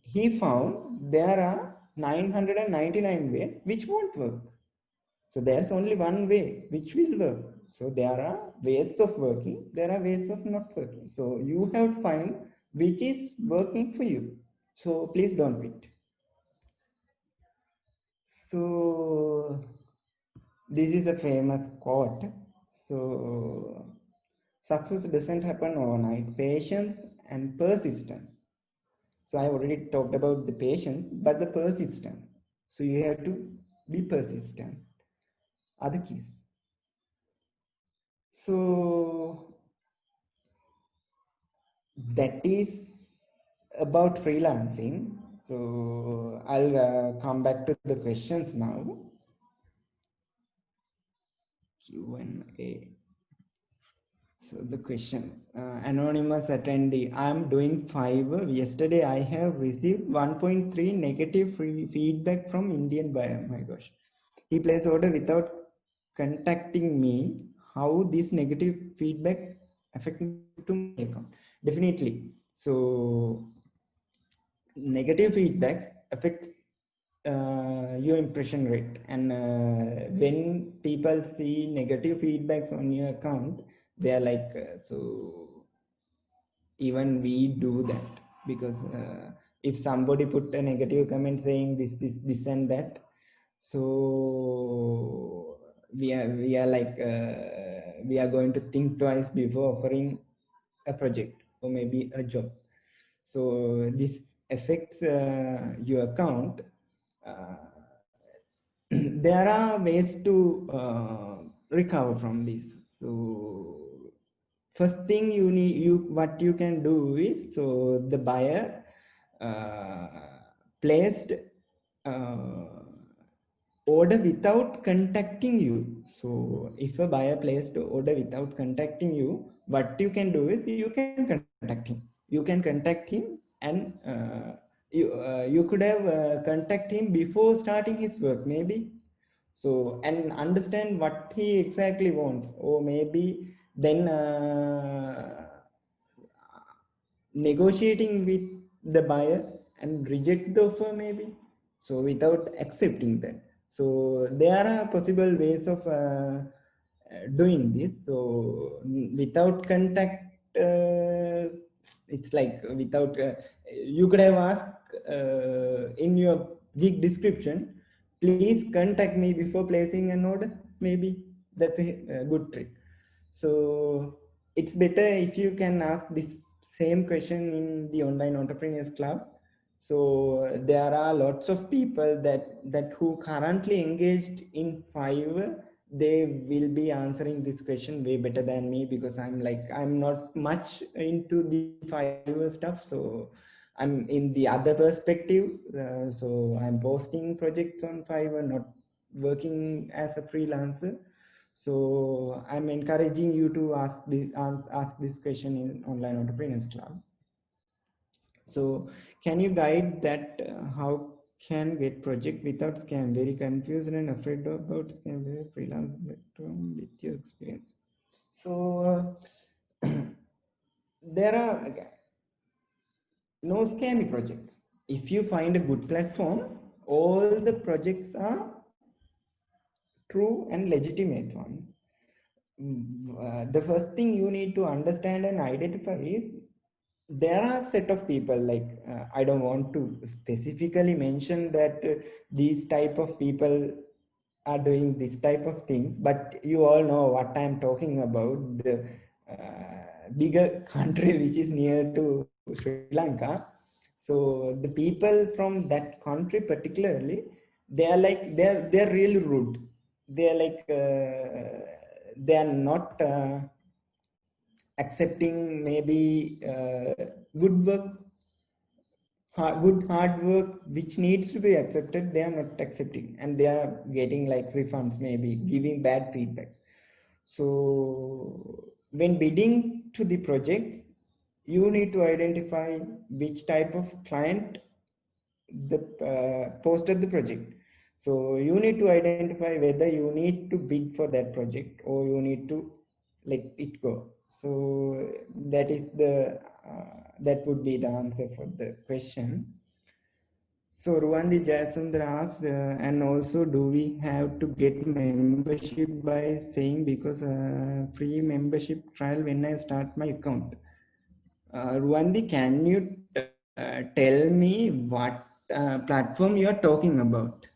he found there are 999 ways which won't work. So there's only one way which will work. So there are ways of working, there are ways of not working. So you have to find which is working for you. So please don't quit. So this is a famous quote. So success doesn't happen overnight. Patience and persistence. So I already talked about the patience, but the persistence. So you have to be persistent. Are the keys. So that is about freelancing. So I'll come back to the questions now. Q&A. So the questions, anonymous attendee, I'm doing 5. Yesterday I have received 1.3 negative free feedback from Indian buyer. My gosh, he placed order without contacting me. How this negative feedback affecting to my account? Definitely. So negative feedbacks affects your impression rate, and when people see negative feedbacks on your account, they are like, so even we do that, because if somebody put a negative comment saying this and that, so we are like, we are going to think twice before offering a project or maybe a job. So this affects your account. uh, there are ways to recover from this. So first thing what you can do is, so the buyer uh, placed order without contacting you. So if a buyer placed order without contacting you, what you can do is you can contact him. You can contact him, and you could have contact him before starting his work maybe. So, and understand what he exactly wants, or maybe then negotiating with the buyer and reject the offer maybe, so without accepting that. So there are possible ways of doing this. So without contact, it's like without you could have asked in your gig description, please contact me before placing an order. Maybe that's a good trick. So it's better if you can ask this same question in the online entrepreneurs club. So there are lots of people that who currently engaged in Fiverr. They will be answering this question way better than me, because I'm not much into the Fiverr stuff. So I'm in the other perspective. So I'm posting projects on Fiverr, not working as a freelancer. So I'm encouraging you to ask this question in online entrepreneurs club. So can you guide that how can get project without scam? Very confused and afraid about scam. Very freelance background with your experience. So there are no scammy projects. If you find a good platform, all the projects are true and legitimate ones. The first thing you need to understand and identify is there are set of people, like I don't want to specifically mention that these type of people are doing this type of things, but you all know what I'm talking about, the bigger country which is near to Sri Lanka. So the people from that country particularly, they're really rude. They're like they are not accepting maybe good work, good hard work which needs to be accepted. They are not accepting, and they are getting like refunds, maybe giving bad feedbacks. So when bidding to the projects, you need to identify which type of client the posted the project. So you need to identify whether you need to bid for that project or you need to let it go. So that is the that would be the answer for the question. So Ruandi Jayasundar asks, and also do we have to get membership by saying, because free membership trial when I start my account? Ruandi, can you tell me what platform you are talking about?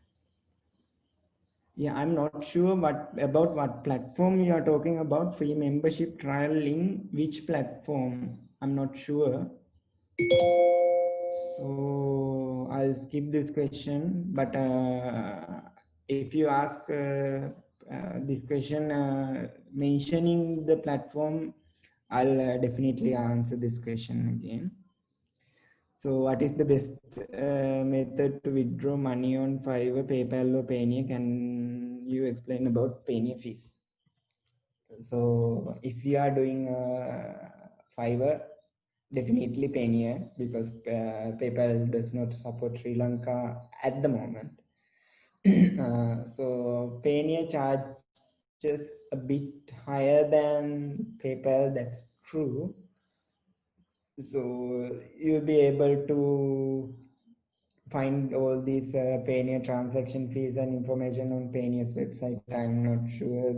Yeah, I'm not sure what platform you are talking about. Free membership trial in which platform? I'm not sure. So I'll skip this question. But if you ask this question mentioning the platform, I'll definitely answer this question again. So what is the best method to withdraw money on Fiverr, PayPal or Payoneer? Can you explain about Payoneer fees? So if you are doing Fiverr, definitely Payoneer, because PayPal does not support Sri Lanka at the moment. So Payoneer charges a bit higher than PayPal, that's true. So you'll be able to find all these Payoneer transaction fees and information on Payoneer's website. I'm not sure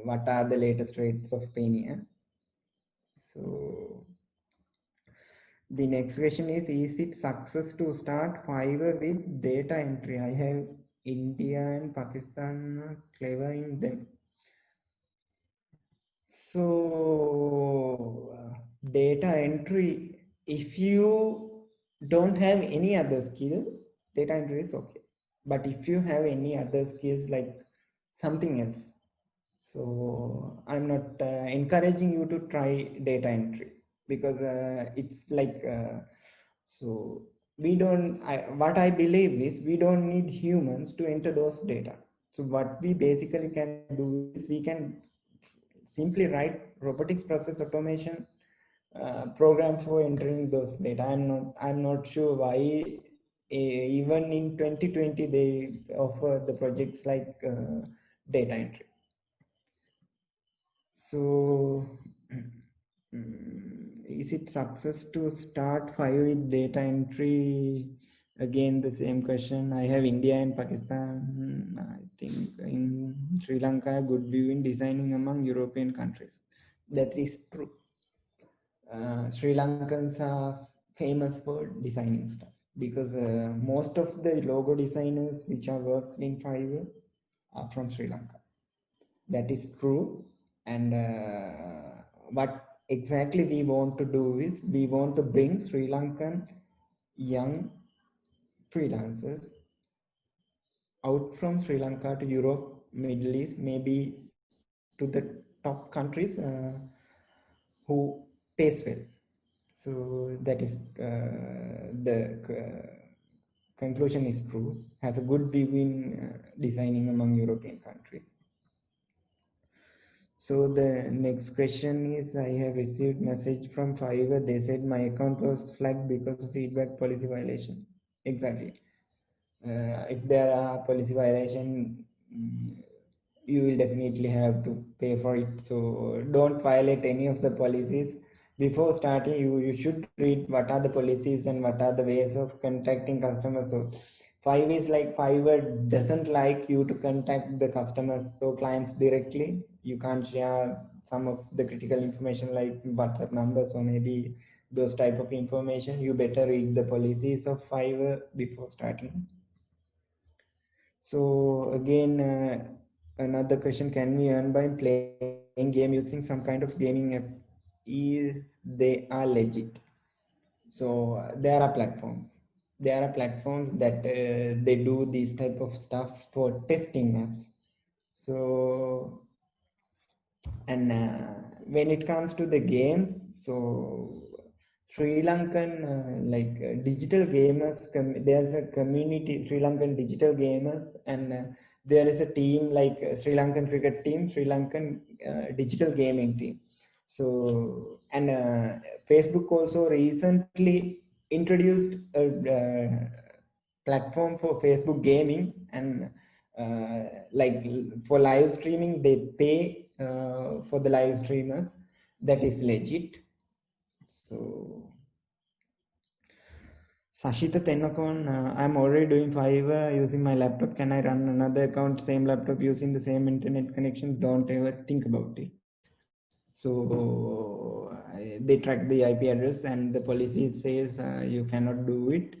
what are the latest rates of Payoneer. So the next question is it success to start Fiverr with data entry? I have India and Pakistan clever in them. So data entry, if you don't have any other skill, data entry is okay. But if you have any other skills like something else, so I'm not encouraging you to try data entry, because it's like so we don't what I believe is we don't need humans to enter those data. So what we basically can do is we can simply write robotics process automation program for entering those data. I'm not sure why even in 2020 they offer the projects like data entry. So is it success to start Fiverr with data entry? Again, the same question. I have India and Pakistan. I think in Sri Lanka, good view in designing among European countries. That is true. Sri Lankans are famous for designing stuff because most of the logo designers which are worked in Fiverr are from Sri Lanka. That is true. And what exactly we want to do is we want to bring Sri Lankan young freelancers out from Sri Lanka to Europe, Middle East, maybe to the top countries who pays well. So that is the conclusion is true. Has a good view in designing among European countries. So the next question is, I have received message from Fiverr. They said my account was flagged because of feedback policy violation. Exactly. If there are policy violation, you will definitely have to pay for it. So don't violate any of the policies. Before starting, you should read what are the policies and what are the ways of contacting customers. So Fiverr is like Fiverr doesn't like you to contact the customers, so clients directly. You can't share some of the critical information like WhatsApp numbers or maybe those type of information. You better read the policies of Fiverr before starting. So again, another question: can we earn by playing game using some kind of gaming app? Is they are legit? So there are platforms. There are platforms that they do this type of stuff for testing apps. So and when it comes to the games, so Sri Lankan digital gamers, there's a community Sri Lankan digital gamers, and there is a team like Sri Lankan cricket team, Sri Lankan digital gaming team. So and Facebook also recently introduced a platform for Facebook gaming, and like for live streaming they pay for the live streamers. That is legit. So Sashita Tenakon, I'm already doing Fiverr using my laptop. Can I run another account, same laptop, using the same internet connection? Don't ever think about it. So they track the IP address, and the policy says you cannot do it,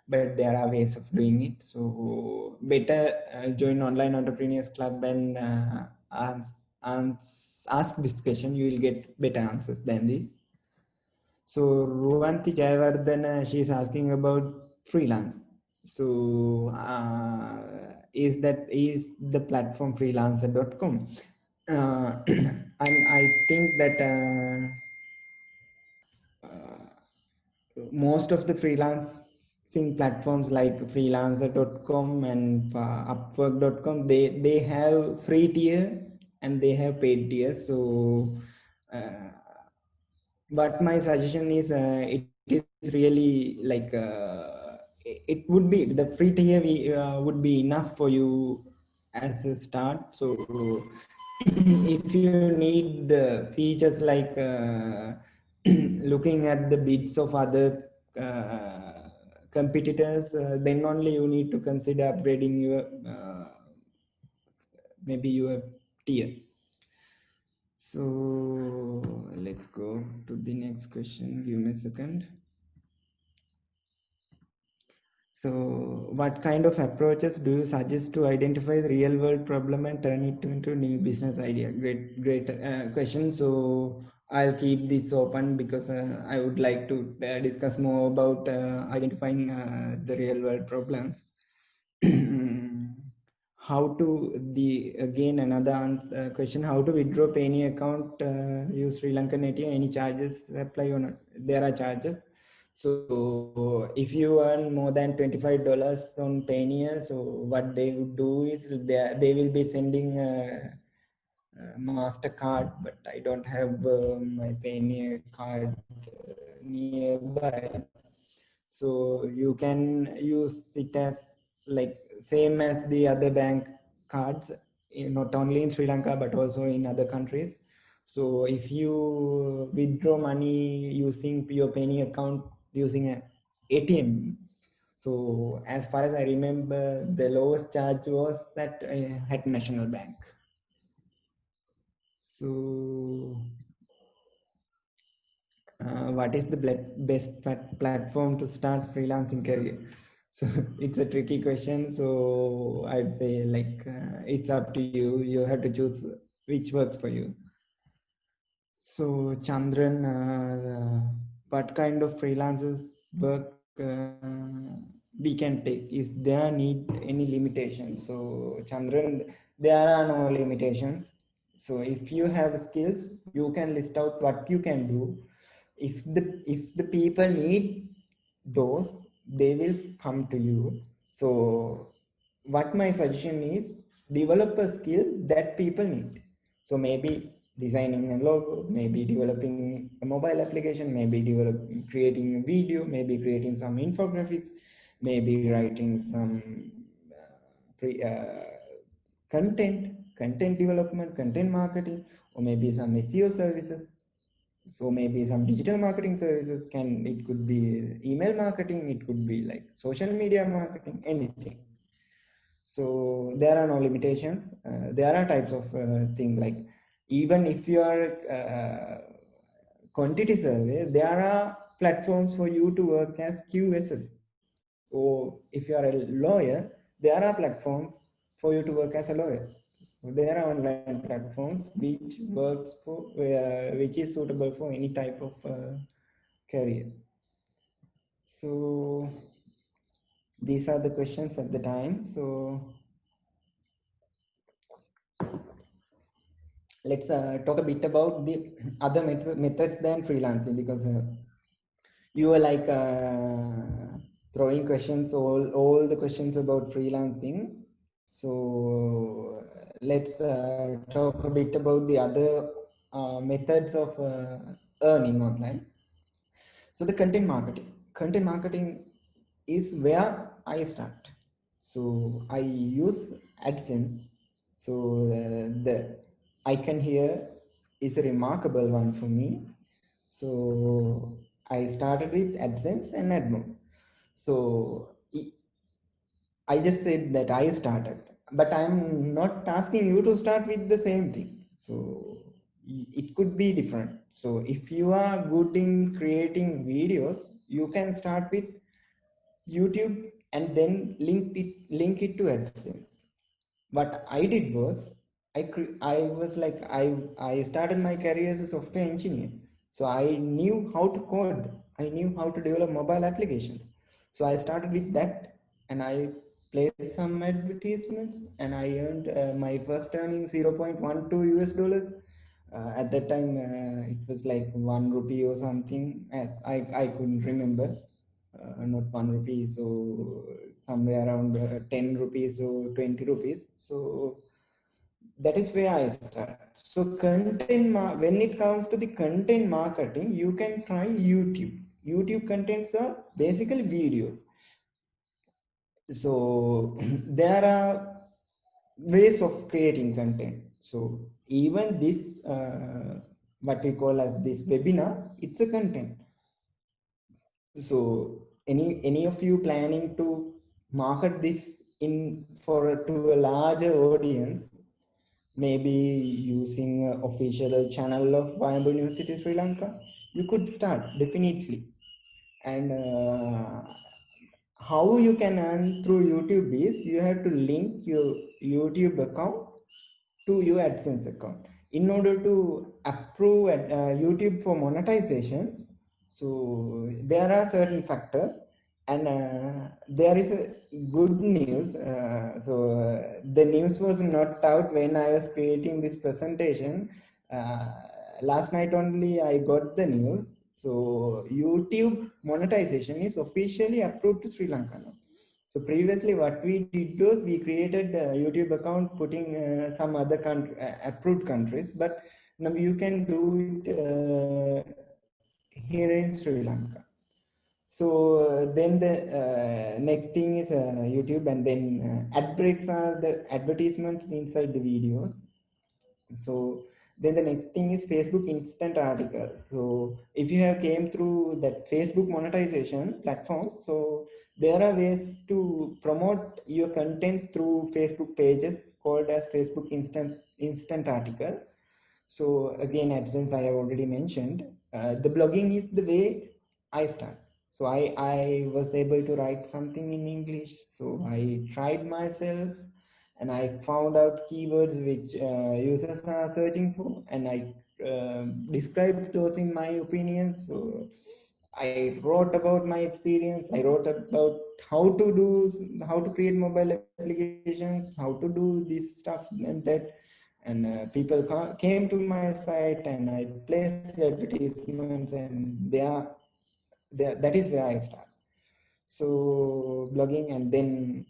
but there are ways of doing it. So better join Online Entrepreneurs Club and ask this question. You will get better answers than this. So Ruvanti Jayavardhan, she is asking about freelance. So is the platform freelancer.com? And I think that most of the freelancing platforms like freelancer.com and upwork.com, they have free tier and they have paid tier. So but my suggestion is it is really like it would be the free tier would be enough for you as a start. So if you need the features like looking at the bids of other competitors, then only you need to consider upgrading your maybe your tier. So let's go to the next question. Give me a second. So what kind of approaches do you suggest to identify the real world problem and turn it into a new business idea? Great question. So I'll keep this open because I would like to discuss more about identifying the real world problems. How to again another question: how to withdraw Payoneer account? Use Sri Lankan ATM? Any charges apply or not? There are charges. So if you earn more than $25 on Payoneer, so what they would do is they will be sending MasterCard, but I don't have my Payoneer card nearby. So you can use it as like same as the other bank cards, not only in Sri Lanka but also in other countries. So if you withdraw money using your penny account using an ATM, so as far as I remember, the lowest charge was at National Bank. So what is the best platform to start freelancing career? So it's a tricky question. So I'd say like it's up to you. You have to choose which works for you. So Chandran, what kind of freelancers work we can take? Is there need any limitations? So Chandran, there are no limitations. So if you have skills, you can list out what you can do. If the people need those, they will come to you. So what my suggestion is, develop a skill that people need. So maybe designing a logo, maybe developing a mobile application, maybe creating a video, maybe creating some infographics, maybe writing some content development, content marketing, or maybe some SEO services. So maybe some digital marketing services, it could be email marketing, it could be like social media marketing, anything. So there are no limitations. There are types of things, like even if you are quantity survey, there are platforms for you to work as QSs. Or if you are a lawyer, there are platforms for you to work as a lawyer. So there are online platforms which is suitable for any type of career. So these are the questions at the time. So let's talk a bit about the other methods than freelancing, because you were like throwing questions, all the questions about freelancing. So let's talk a bit about the other methods of earning online. So the content marketing is where I start. So I use AdSense. So the icon here is a remarkable one for me. So I started with AdSense and AdMob. So I just said that I started, but I'm not asking you to start with the same thing. So it could be different. So if you are good in creating videos, you can start with YouTube and then link it to AdSense. What I did was I started my career as a software engineer. So I knew how to code. I knew how to develop mobile applications. So I started with that, and I placed some advertisements, and I earned my first earning 0.12 US dollars. At that time, it was like 1 rupee or something. As I couldn't remember, not 1 rupee, so somewhere around 10 rupees or 20 rupees. So that is where I start. So when it comes to the content marketing, you can try YouTube. YouTube contents are basically videos. So there are ways of creating content. So even this, what we call as this webinar, it's a content. So any of you planning to market this to a larger audience, maybe using official channel of Wayamba University Sri Lanka, you could start definitely. And how you can earn through YouTube is you have to link your YouTube account to your AdSense account. In order to approve YouTube for monetization, so there are certain factors, and there is a good news. The news was not out when I was creating this presentation. Uh, Last night only I got the news. So YouTube monetization is officially approved to Sri Lanka now. So previously what we did was we created a YouTube account putting some other approved countries, but now you can do it here in Sri Lanka. So then the next thing is YouTube, and then ad breaks are the advertisements inside the videos. So Then the next thing is Facebook instant articles. So if you have came through that Facebook monetization platform, so there are ways to promote your contents through Facebook pages called as Facebook instant article. So again, AdSense I have already mentioned. The blogging is the way I start. So I was able to write something in English. So I tried myself and I found out keywords which users are searching for, and I described those in my opinions. So I wrote about my experience. I wrote about how to create mobile applications, how to do this stuff and that, and people came to my site, and I placed advertisements, and that is where I start. So blogging, and then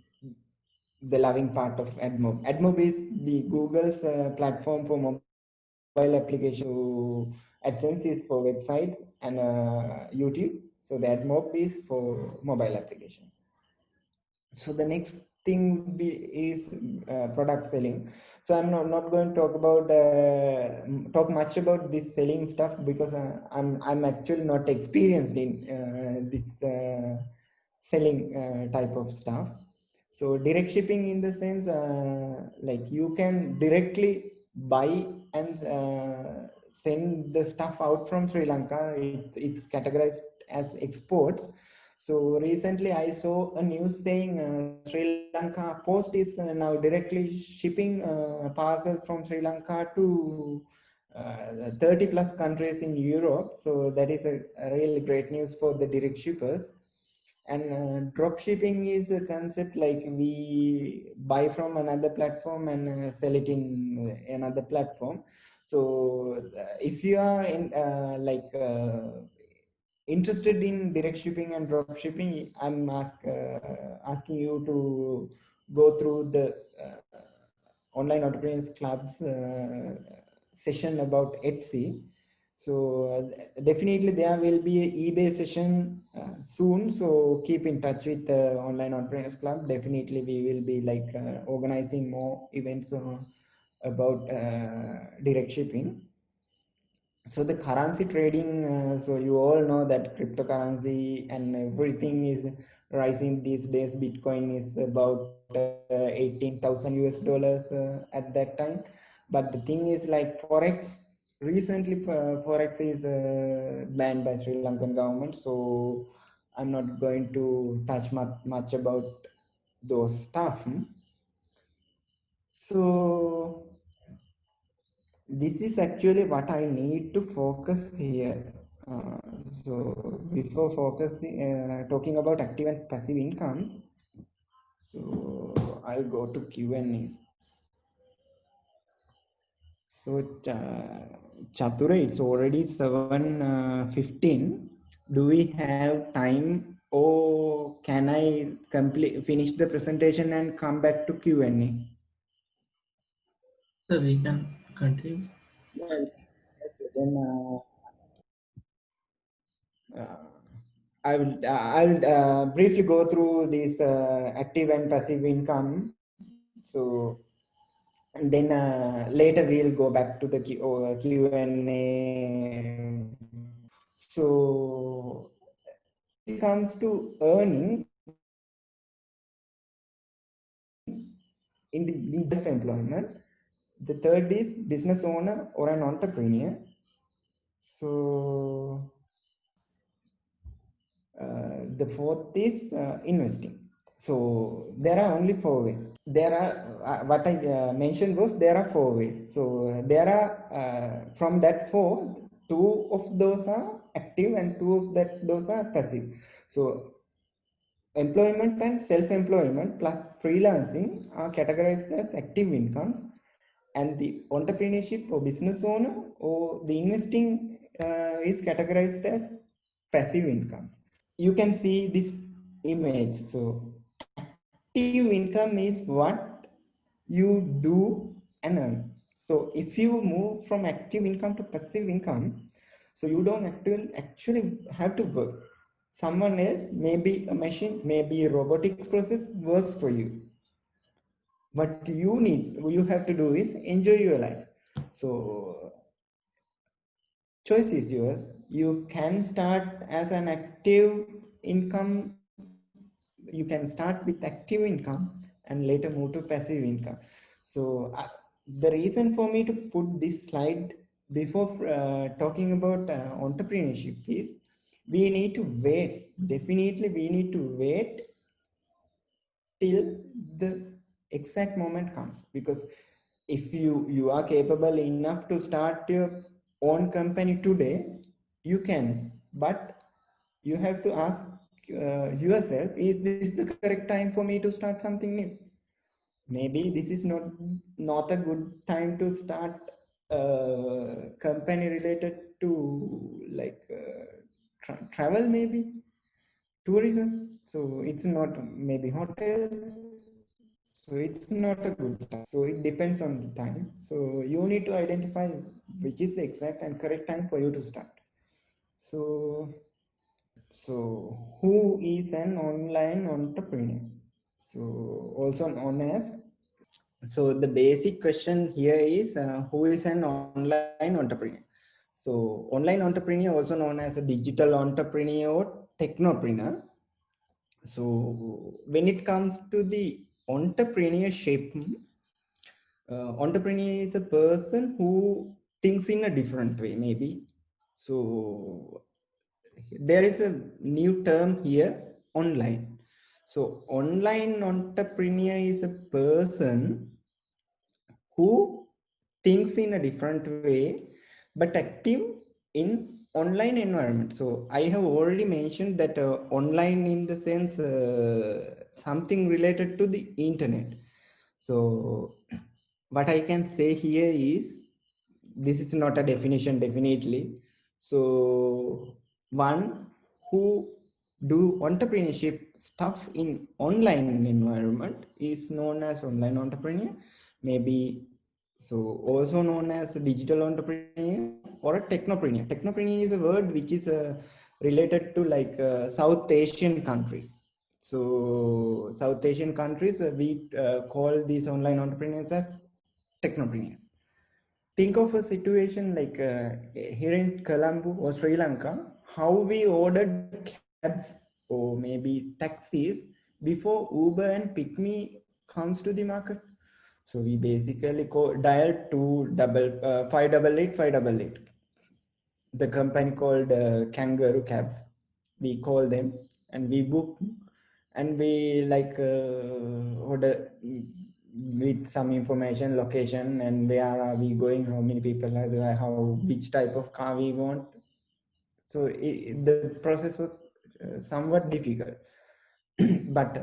the loving part of AdMob. AdMob is the Google's platform for mobile application. So AdSense is for websites and YouTube. So the AdMob is for mobile applications. So the next thing would be is product selling. So I'm not going to talk much about this selling stuff, because I'm actually not experienced in this selling type of stuff. So direct shipping, in the sense like you can directly buy and send the stuff out from Sri Lanka. It's categorized as exports. So recently I saw a news saying Sri Lanka Post is now directly shipping parcel from Sri Lanka to 30 plus countries in Europe. So that is a really great news for the direct shippers. And drop shipping is a concept like we buy from another platform and sell it in another platform. So if you are in interested in direct shipping and drop shipping, I'm asking you to go through the Online Entrepreneurs Club's session about Etsy. So definitely there will be a eBay session soon. So keep in touch with the Online Entrepreneurs Club. Definitely we will be like organizing more events about direct shipping. So the currency trading, so you all know that cryptocurrency and everything is rising these days. Bitcoin is about 18,000 US dollars at that time. But the thing is, like Forex, recently Forex is banned by Sri Lankan government. So I'm not going to touch much about those stuff. So this is actually what I need to focus here. So before focusing, talking about active and passive incomes, so I'll go to Q&As. So Chatura, it's already 7:15. Do we have time, or can I finish the presentation and come back to Q&A? So we can continue. Well, then I will briefly go through this active and passive income. So, and then later we'll go back to the Q&A. So when it comes to earning in self-employment, the third is business owner or an entrepreneur. So the fourth is investing. So there are only four ways. There are what I mentioned was there are four ways. So there are from that four, two of those are active and two of those are passive. So employment and self-employment plus freelancing are categorized as active incomes, and the entrepreneurship or business owner or the investing is categorized as passive incomes. You can see this image. So active income is what you do and earn. So if you move from active income to passive income, so you don't actually have to work. Someone else, maybe a machine, maybe a robotics process works for you. What you have to do is enjoy your life. So choice is yours. You can start as an active income. You can start with active income and later move to passive income. So the reason for me to put this slide before talking about entrepreneurship is we need to wait. Definitely, we need to wait till the exact moment comes, because if you are capable enough to start your own company today, you can, but you have to ask yourself, is this the correct time for me to start something new? Maybe this is not a good time to start a company related to like travel, maybe tourism. So it's not, maybe hotel. So it's not a good time. So it depends on the time. So you need to identify which is the exact and correct time for you to start. So so who is an online entrepreneur? So also known as, so the basic question here is who is an online entrepreneur? So online entrepreneur, also known as a digital entrepreneur or technopreneur. So when it comes to the entrepreneurship, entrepreneur is a person who thinks in a different way, maybe. So there is a new term here, online. So online entrepreneur is a person who thinks in a different way but active in online environment. So I have already mentioned that online in the sense something related to the internet. So what I can say here is, this is not a definition definitely. So one who do entrepreneurship stuff in online environment is known as online entrepreneur, maybe. So also known as a digital entrepreneur or a technopreneur. Technopreneur is a word which is related to like South Asian countries. So South Asian countries, we call these online entrepreneurs as technopreneurs. Think of a situation like here in Colombo or Sri Lanka, how we ordered cabs or maybe taxis before Uber and PickMe comes to the market. So we basically dial 588 588. The company called Kangaroo Cabs. We call them and we book, and we like order with some information, location, and where are we going, how many people are there, how, which type of car we want. So the process was somewhat difficult. But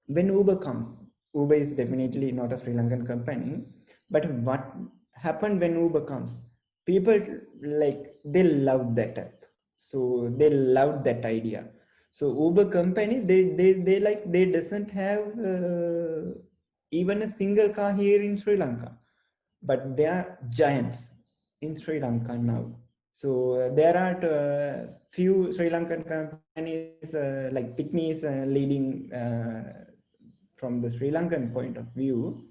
when Uber comes, Uber is definitely not a Sri Lankan company, but what happened when Uber comes? People like they loved that app, so they loved that idea. So Uber company, they like, they doesn't have even a single car here in Sri Lanka, but they are giants in Sri Lanka now. So there are few Sri Lankan companies like Pitme is leading from the Sri Lankan point of view.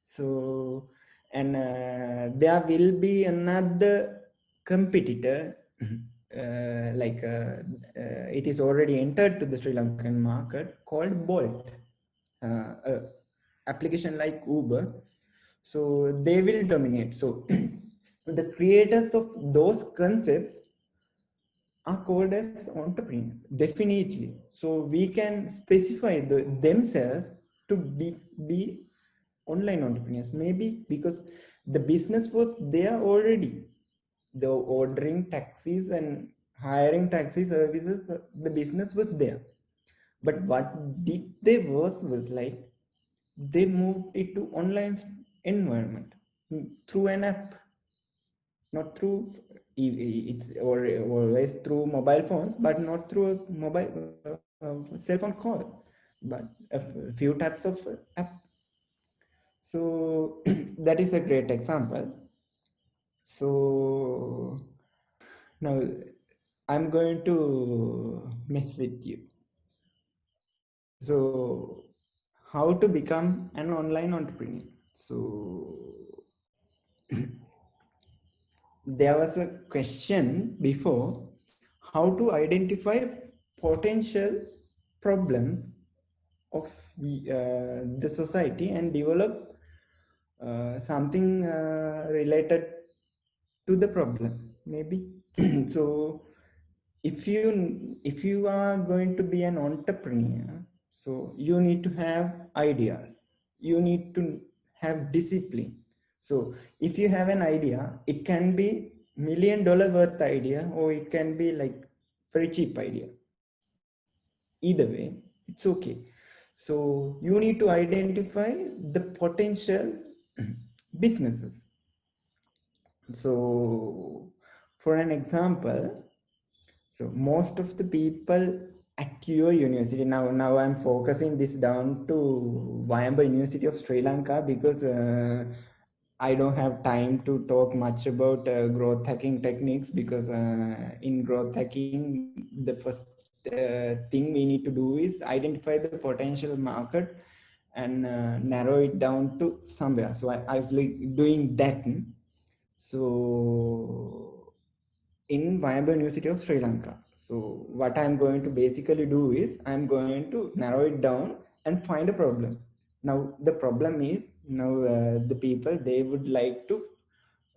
So, and there will be another competitor it is already entered to the Sri Lankan market called Bolt, application like Uber. So they will dominate. So the creators of those concepts are called as entrepreneurs, definitely. So we can specify themselves to be online entrepreneurs, maybe because the business was there already. The ordering taxis and hiring taxi services, the business was there. But what did they was like, they moved it to online environment through an app, not through, it's always through mobile phones, but not through a mobile cell phone call, but a few types of app. So that is a great example. So now I'm going to mess with you. So how to become an online entrepreneur? So there was a question before, how to identify potential problems of the society and develop something related to the problem, maybe. So if you are going to be an entrepreneur, so you need to have ideas, you need to have discipline. So if you have an idea, it can be $1 million worth idea, or it can be like very cheap idea. Either way, it's okay. So you need to identify the potential businesses. So for an example, so most of the people at your university, now I'm focusing this down to Wayamba University of Sri Lanka, because I don't have time to talk much about growth hacking techniques, because in growth hacking, the first thing we need to do is identify the potential market and narrow it down to somewhere. So I was like doing that. So in Wayamba University of Sri Lanka. So what I'm going to basically do is I'm going to narrow it down and find a problem. Now the problem is, now the people, they would like to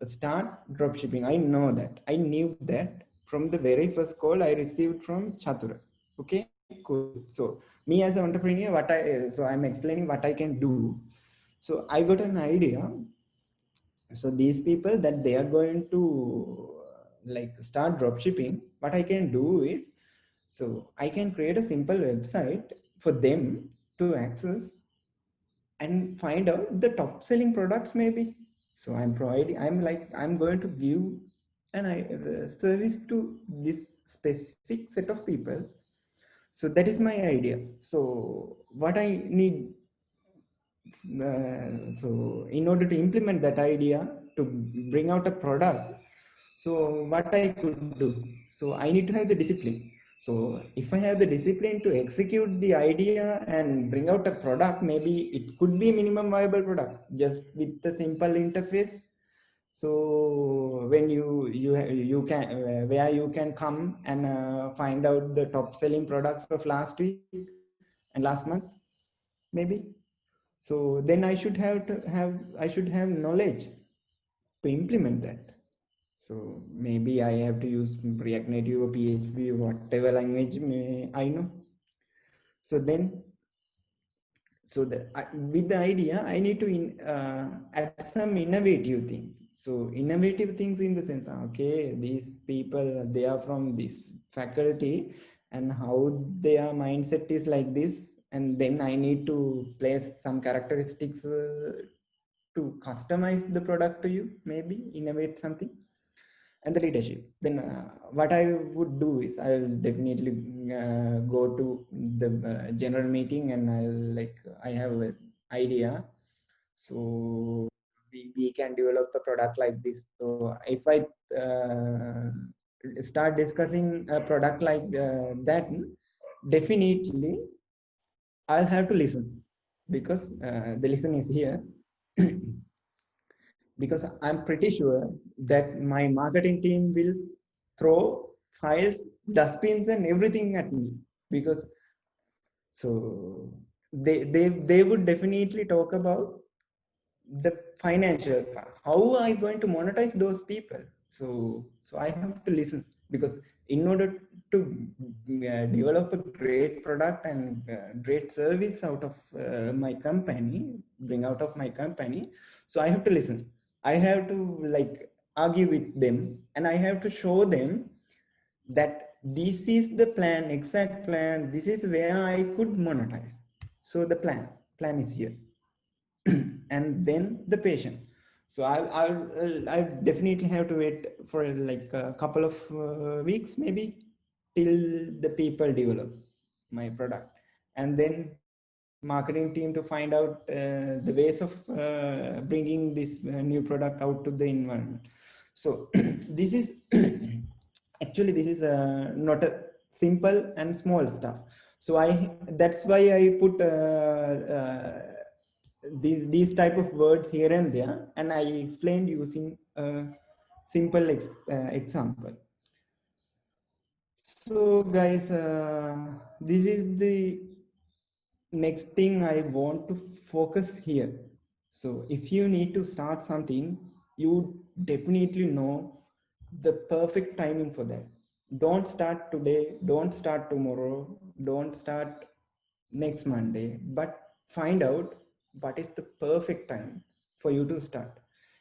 start dropshipping. I know that. I knew that from the very first call I received from Chatura. Okay, cool. So me as an entrepreneur, so I'm explaining what I can do. So I got an idea. So these people that they are going to like start drop shipping, what I can do is, so I can create a simple website for them to access and find out the top selling products, maybe. So I'm going to give an service to this specific set of people. So that is my idea. So what I need, so in order to implement that idea to bring out a product, so what I could do, so I need to have the discipline. So if I have the discipline to execute the idea and bring out a product, maybe it could be minimum viable product just with the simple interface. So when you can where you can come and find out the top selling products of last week and last month, maybe. So then I should have knowledge to implement that. So maybe I have to use React Native or PHP, whatever language I know. So then, with the idea, I need to add some innovative things. So innovative things in the sense, okay, these people, they are from this faculty, and how their mindset is like this, and then I need to place some characteristics to customize the product to you, maybe innovate something. And the leadership, then what I would do is I'll definitely go to the general meeting, and I have an idea. So we can develop the product like this. So if I start discussing a product like that, definitely I'll have to listen, because the listen is here. Because I'm pretty sure that my marketing team will throw files, dustbins, and everything at me, because so they would definitely talk about the financial part. How are I going to monetize those people? So I have to listen, because in order to develop a great product and great service out of my company, bring out of my company, so I have to listen. I have to like argue with them, and I have to show them that this is the plan, exact plan. This is where I could monetize. So the plan is here. And then the patient. So I definitely have to wait for like a couple of weeks, maybe, till the people develop my product, and then marketing team to find out the ways of bringing this new product out to the environment. So this is actually, this is not a simple and small stuff. So that's why I put these type of words here and there, and I explained using a simple example. So guys, this is the next thing I want to focus here. So if you need to start something, you definitely know the perfect timing for that. Don't start today, don't start tomorrow, don't start next Monday, but find out what is the perfect time for you to start.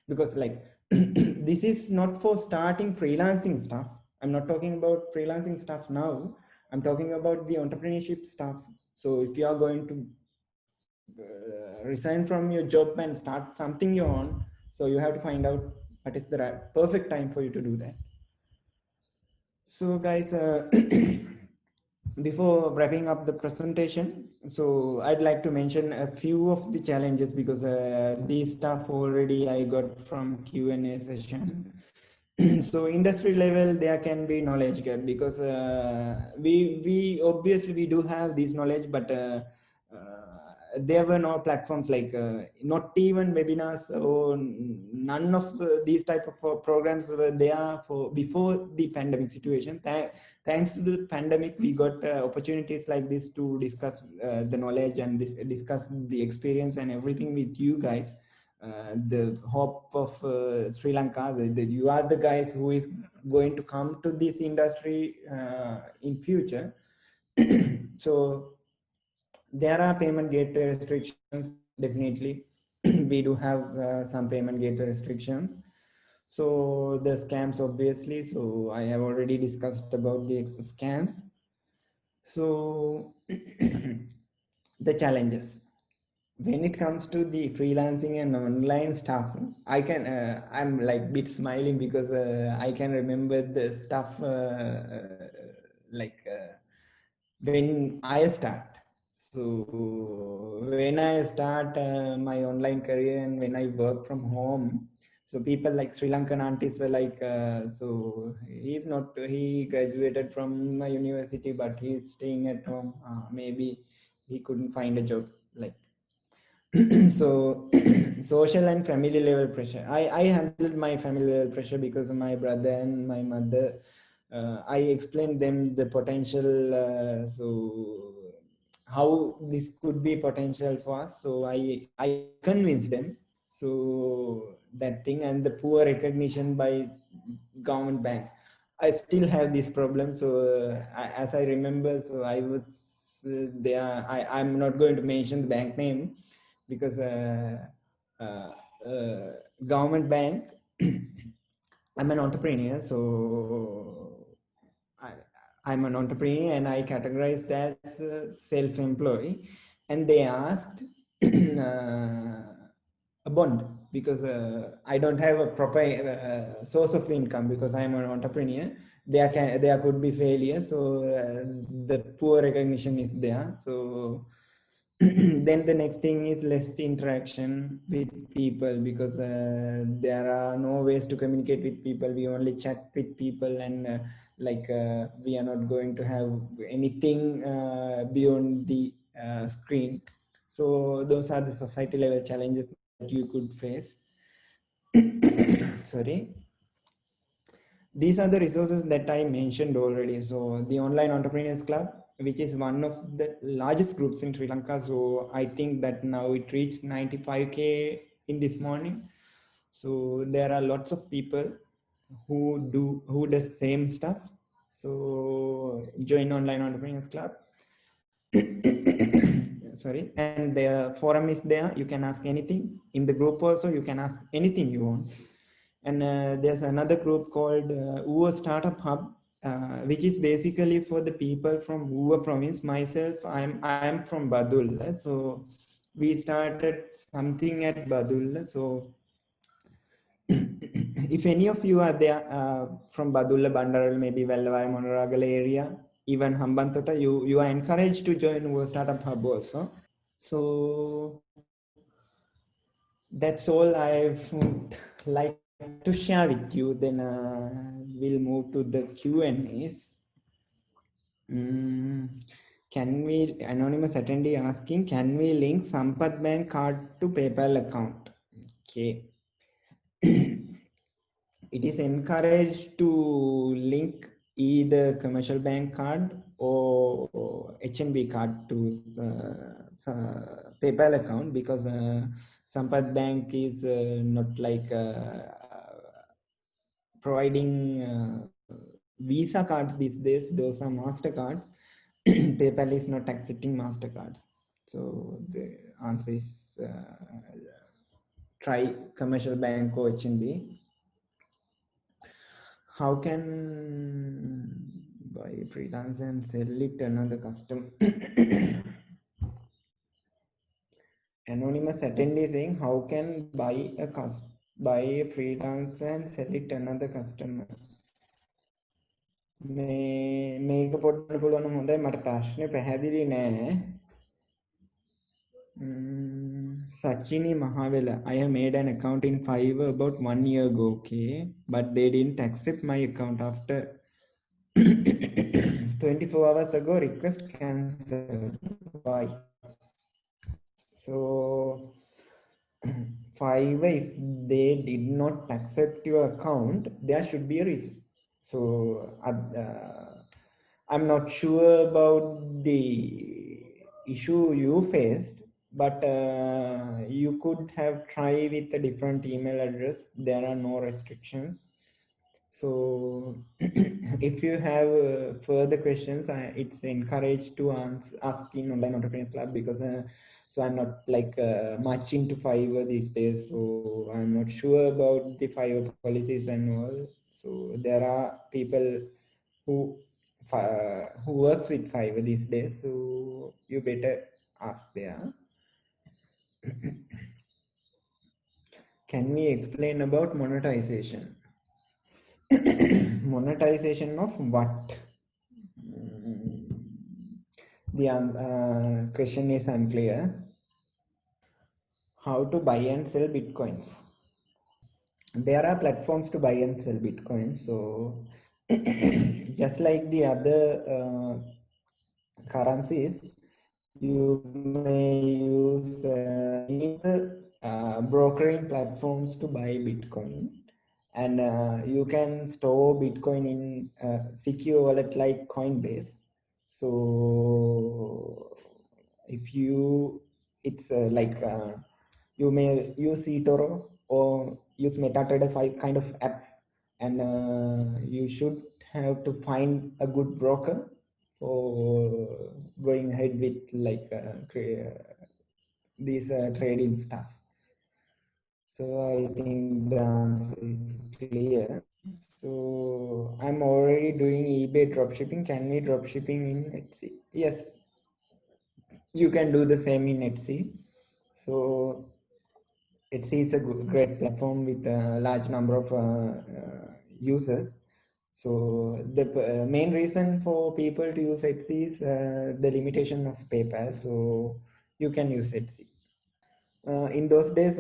Because like this is not for starting freelancing stuff. I'm not talking about freelancing stuff now. I'm talking about the entrepreneurship stuff. So if you are going to resign from your job and start something you own, so you have to find out what is the perfect time for you to do that. So guys, before wrapping up the presentation, so I'd like to mention a few of the challenges, because these stuff already I got from Q&A session. So industry level there can be knowledge gap, because we obviously we do have this knowledge, but there were no platforms like not even webinars or none of these type of programs were there for before the pandemic situation. Thanks to the pandemic, we got opportunities like this to discuss the knowledge and discuss the experience and everything with you guys. The hope of Sri Lanka, you are the guys who is going to come to this industry in future. So there are payment gateway restrictions, definitely. We do have some payment gateway restrictions. So the scams, obviously, so I have already discussed about the scams. So the challenges when it comes to the freelancing and online stuff, I'm like bit smiling, because I can remember the stuff like when I start. So when I start my online career and when I work from home, so people like Sri Lankan aunties were like, so he graduated from my university, but he's staying at home. Maybe he couldn't find a job. Like, so social and family level pressure. I handled my family level pressure, because my brother and my mother, I explained them the potential, so how this could be potential for us. So I convinced them. So that thing, and the poor recognition by government banks, I still have this problem. So as I remember, so I was there. I'm not going to mention the bank name, because uh, uh, government bank. I'm an entrepreneur, so I, I'm an entrepreneur and I categorized as self-employed, and they asked a bond, because I don't have a proper source of income, because I'm an entrepreneur. There could be failure, so the poor recognition is there. So then the next thing is less interaction with people, because there are no ways to communicate with people. We only chat with people, and we are not going to have anything beyond the screen. So those are the society level challenges that you could face. Sorry. These are the resources that I mentioned already. So the Online Entrepreneurs Club, which is one of the largest groups in Sri Lanka. So I think that now it reached 95K in this morning. So there are lots of people who does same stuff. So join Online Entrepreneurs Club. Sorry, and the forum is there. You can ask anything in the group. Also, you can ask anything you want. And there's another group called Uva Startup Hub, which is basically for the people from Uva province. Myself, I'm from Badulla, so we started something at Badulla. So if any of you are there from Badulla, Bandaral, maybe Vellavai, Monaragal area, even Hambantota, you are encouraged to join Uva Startup Hub also. So that's all I've like to share with you. Then we'll move to the Q&As. Can can we, anonymous attendee asking, can we link Sampath Bank card to PayPal account? Okay. It is encouraged to link either commercial bank card or HNB card to PayPal account, because Sampath Bank is not like providing Visa cards these days. Those are MasterCards. PayPal is not accepting MasterCards. So the answer is try commercial bank or HNB. How can buy freelance and sell it another customer? Anonymous attendee saying, how can buy a freelance and sell it another customer? මේක පොඩ්ඩක් පුළුවන් හොඳයි, මට ප්‍රශ්නේ පැහැදිලි නෑ. Sachini Mahavela, I have made an account in Fiverr about 1 year ago, okay, but they didn't accept my account after 24 hours ago. Request cancelled. Why? So Fiverr, if they did not accept your account, there should be a reason. So I'm not sure about the issue you faced, but you could have tried with a different email address. There are no restrictions. So if you have further questions, it's encouraged to ask in Online Entrepreneurs Club, because so I'm not like much into Fiverr these days, so I'm not sure about the Fiverr policies and all. So there are people who works with Fiverr these days, so you better ask there. Can we explain about monetization? Monetization of what? The question is unclear. How to buy and sell bitcoins? There are platforms to buy and sell bitcoins. So just like the other currencies, you may use brokering platforms to buy bitcoin, and you can store bitcoin in secure wallet like Coinbase. So if you, it's like you may use eToro or use MetaTrader 5 kind of apps, and you should have to find a good broker for going ahead with like these trading stuff. So I think the answer is clear. So I'm already doing eBay dropshipping. Can we dropshipping in Etsy? Yes, you can do the same in Etsy. So Etsy is a great platform with a large number of users. So the main reason for people to use Etsy is the limitation of PayPal. So you can use Etsy. In those days,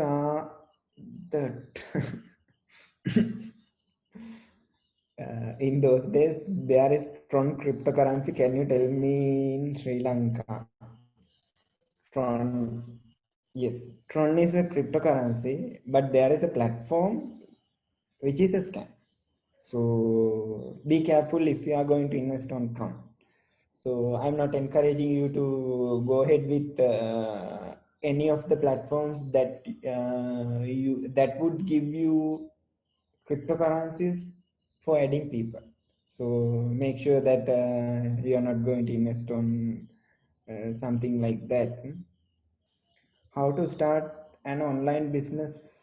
in those days, there is Tron cryptocurrency. Can you tell me in Sri Lanka? Tron, yes, Tron is a cryptocurrency, but there is a platform which is a scam. So be careful if you are going to invest on Tron. So I'm not encouraging you to go ahead with any of the platforms that that would give you cryptocurrencies for adding people. So make sure that you are not going to invest on something like that. How to start an online business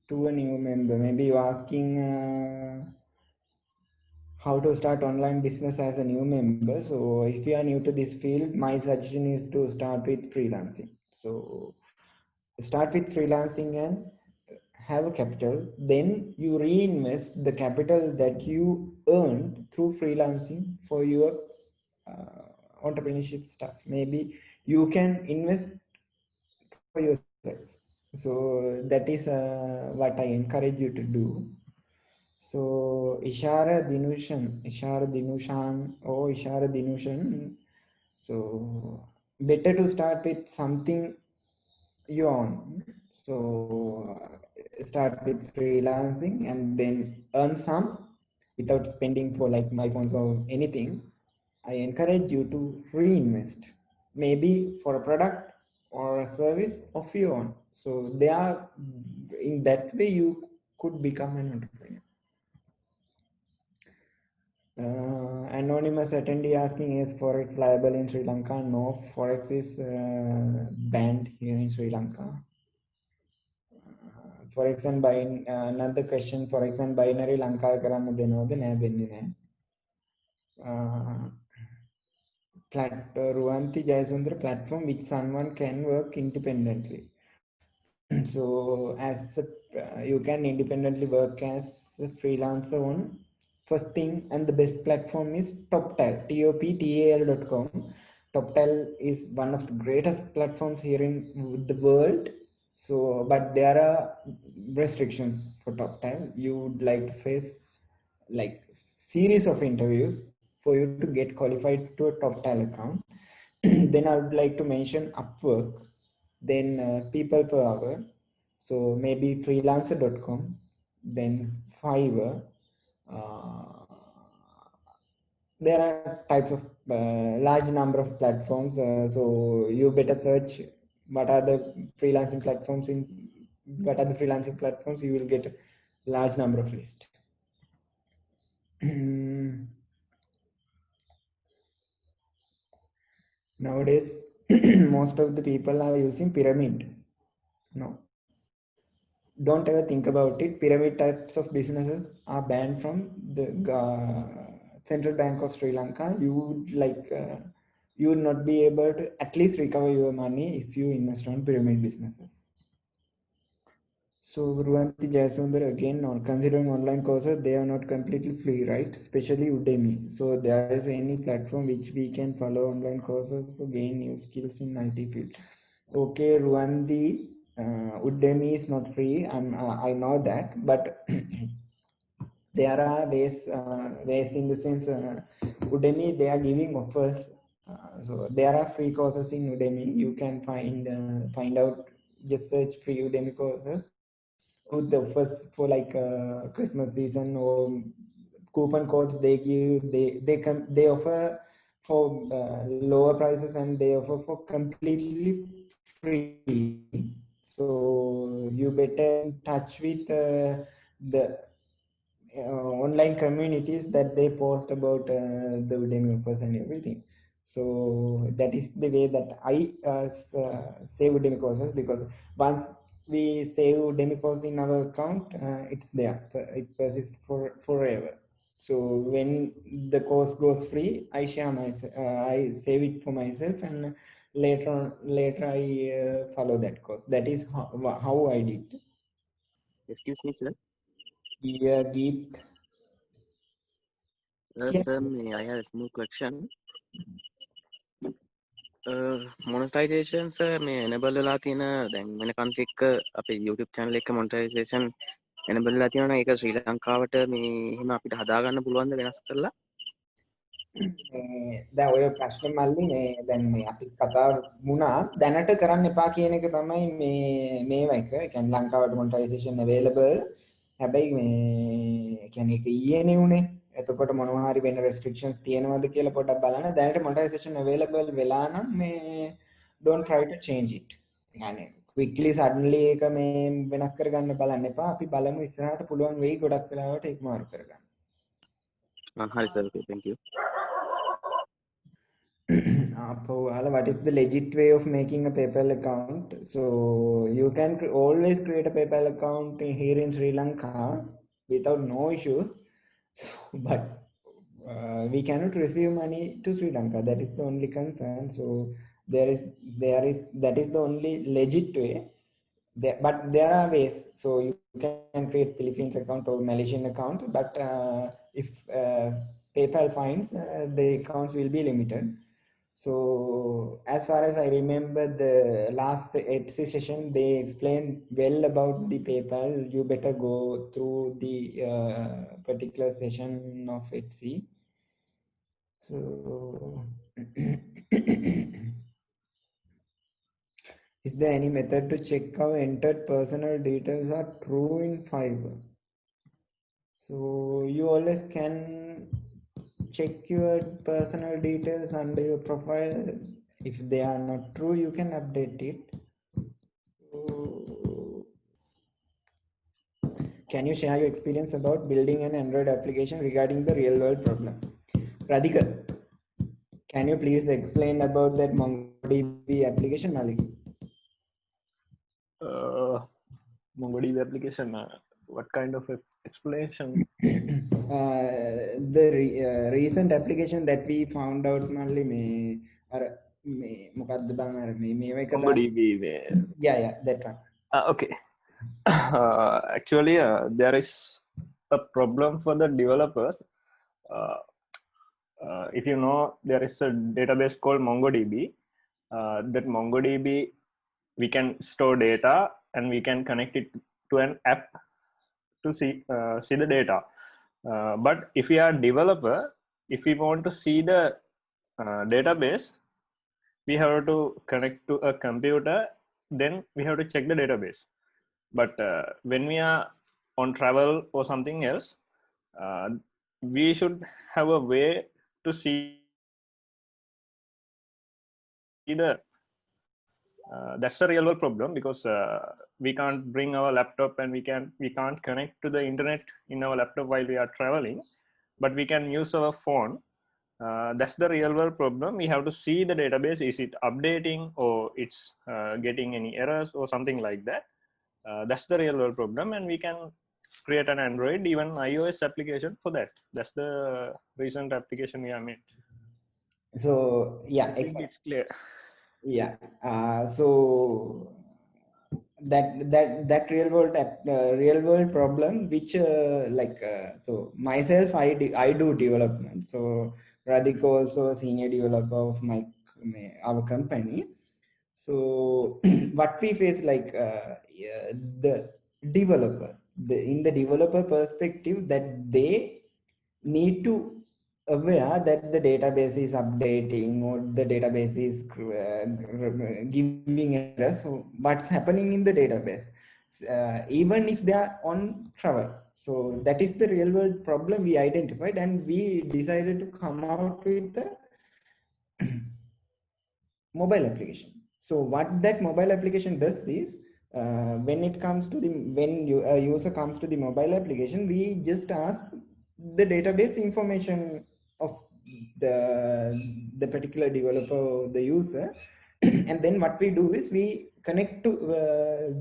to a new member? Maybe you're asking how to start online business as a new member. So if you are new to this field, my suggestion is to start with freelancing. So start with freelancing and have a capital, then you reinvest the capital that you earned through freelancing for your entrepreneurship stuff. Maybe you can invest for yourself. So that is what I encourage you to do. So Ishara Dinushan or Ishara Dinushan So better to start with something you own. So start with freelancing and then earn some without spending for like iPhones or anything. I encourage you to reinvest, maybe for a product or a service of your own. So they are, in that way you could become an entrepreneur. Anonymous attendee asking, is forex liable in Sri Lanka? No, forex is banned here in Sri Lanka. Forex and another question, forex and binary Lanka කරන්න දෙනවද? නෑ, දෙන්නේ නෑ. Ruanti Jayasundra, platform which someone can work independently. So you can independently work as a freelancer on first thing, and the best platform is TopTal, toptal.com. TopTal is one of the greatest platforms here in the world. So, but there are restrictions for TopTal. You would like to face like series of interviews for you to get qualified to a TopTal account. Then I would like to mention Upwork, then People Per Hour, so maybe freelancer.com, then Fiverr. Uh, there are types of large number of platforms, so you better search what are the freelancing platforms you will get a large number of list. Nowadays most of the people are using pyramid. No, don't ever think about it. Pyramid types of businesses are banned from the Central Bank of Sri Lanka. You would not be able to at least recover your money if you invest on pyramid businesses. So Ruanti Jayasundar, again, on considering online courses, they are not completely free, right? Especially Udemy. So there is any platform which we can follow online courses for gain new skills in IT field. Okay, Ruanti, Udemy is not free. I know that, but there are ways in the sense, Udemy, they are giving offers. So there are free courses in Udemy. You can find out, just search free Udemy courses with the first for like Christmas season, or coupon codes they give, they offer for lower prices, and they offer for completely free. So you better in touch with the online communities that they post about the Udemy offers and everything. So that is the way that I save Udemy courses, because once we save Udemy course in our account, it's there. It persists for forever. So when the course goes free, I I save it for myself, and later I follow that course. That is how I did. Excuse me, sir. Yeah, Geet. Sir, I have a small question. Monetization, sir, මේ enable වෙලා තියෙන දැන් වෙනකන් එක්ක අපේ YouTube channel එක monetization enable වෙලා තියෙනවා. ඒක ශ්‍රී ලංකාවට මේ එහෙම අපිට හදාගන්න පුළුවන්ද වෙනස් කරලා? දැන් ඔය ප්‍රශ්නේ මල්ලි, මේ දැන් මේ අපි කතා වුණා දැනට කරන්න එපා කියන එක තමයි මේවා එක. ඒ කියන්නේ ලංකාවට monetization available. හැබැයි මේ කියන්නේ ඒක ඊයේනේ උනේ. එතකොට මොනවා හරි වෙන restrictions තියෙනවද කියලා පොඩ්ඩක් බලන්න. දැනට monetization available වෙලා නම් මේ don't try to change it. يعني quickly suddenly ඒක මේ වෙනස් කරගන්න බලන්න එපා. අපි බලමු ඉස්සරහට පුළුවන් වෙයි ගොඩක් වෙලාවට ඒක මාරු කරගන්න. හරි sir, okay, thank you. What is the legit way of making a PayPal account? So you can always create a PayPal account here in Sri Lanka without no issues. So, but we cannot receive money to Sri Lanka. That is the only concern. So that is the only legit way. But there are ways. So you can create Philippines account or Malaysian account. But if PayPal finds, the accounts will be limited. So as far as I remember, the last Etsy session, they explained well about the PayPal. You better go through the particular session of Etsy. So Is there any method to check our entered personal details are true in Fiverr? So you always can check your personal details under your profile. If they are not true, you can update it. So, can you share your experience about building an Android application regarding the real world problem? Radhika, can you please explain about that MongoDB application, Malik? MongoDB application. What kind of explanation? The recent application that we found out මල්ලි මේ අර මේ මොකද්ද බං අර මේ මේව එක MongoDB. yeah that one. Okay. Actually, there is a problem for the developers. If you know, there is a database called MongoDB. That MongoDB, we can store data and we can connect it to an app to see the data. But if you are a developer, if we want to see the database, we have to connect to a computer, then we have to check the database. But when we are on travel or something else, we should have a way to see the that's a real world problem, because we can't bring our laptop and we can't connect to the internet in our laptop while we are traveling, but we can use our phone. That's the real world problem. We have to see the database, is it updating or it's getting any errors or something like that. That's the real world problem, and we can create an Android, even iOS application for that. That's the recent application we have made. So yeah, I think it's clear. Yeah. So that real world problem, which so myself, I do development. So Radhika also a senior developer of our company. So what we face, like the developers, in the developer perspective, that they need to aware that the database is updating or the database is giving errors. So what's happening in the database, even if they are on travel. So that is the real world problem we identified, and we decided to come out with the mobile application. So what that mobile application does is, when a user comes to the mobile application, we just ask the database information of the particular developer or the user, and then what we do is we connect to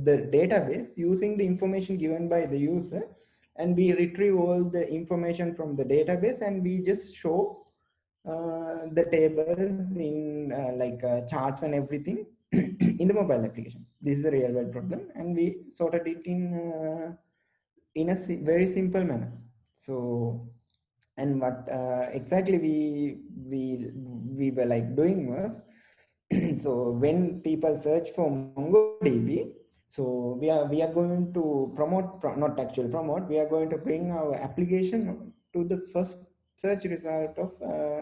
the database using the information given by the user, and we retrieve all the information from the database, and we just show the tables in charts and everything in the mobile application. This is a real world problem, and we sorted it in a very simple manner. So, and what exactly we were like doing was, so when people search for MongoDB, so we are going to not actually promote, we are going to bring our application to the first search result of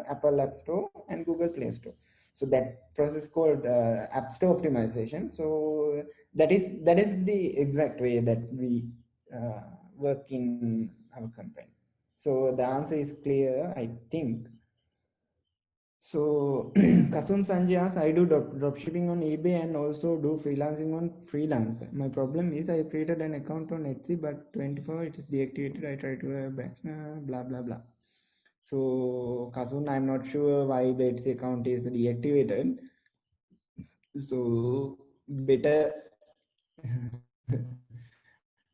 Apple App Store and Google Play Store. So that process called App Store optimization. So that is the exact way that we work in our company. So the answer is clear, I think. So Kasun Sanjay asks, I do dropshipping on eBay and also do freelancing on Freelancer. My problem is I created an account on Etsy, but 24 it is deactivated. I try to back, blah blah blah. So Kasun, I'm not sure why the Etsy account is deactivated. So better.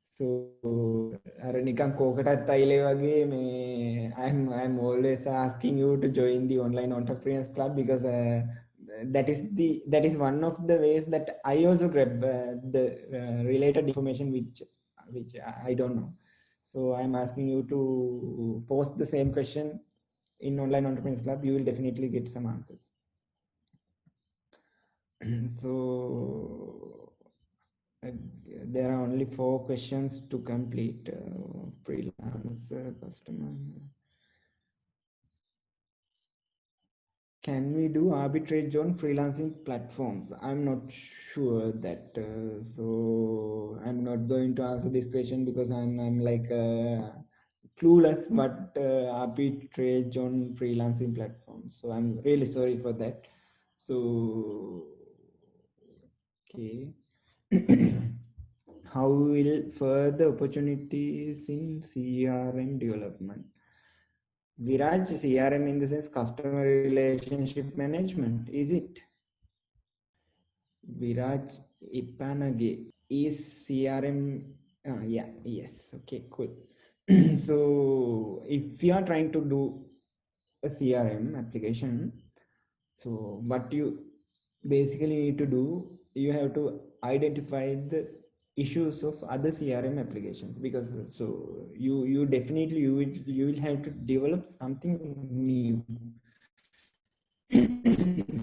So අර නිකන් කෝකටත් තයිලේ වගේ මේ I'm always asking you to join the online entrepreneurs club, because that is one of the ways that I also grab the related information which I don't know. So I'm asking you to post the same question in online entrepreneurs club. You will definitely get some answers. So there are only 4 questions to complete. Freelance customer. can we do arbitrage on freelancing platforms? I'm not sure that, so I'm not going to answer this question because I'm like clueless what arbitrage on freelancing platforms. So I'm really sorry for that. So, okay. How will further opportunities in CRM development? Viraj, CRM in the sense customer relationship management, is it? Viraj Ipanage is CRM. Yeah, yes. Okay, cool. So if you are trying to do a CRM application, so what you basically need to do, you have to identify the issues of other CRM applications, because so you definitely you will have to develop something new. If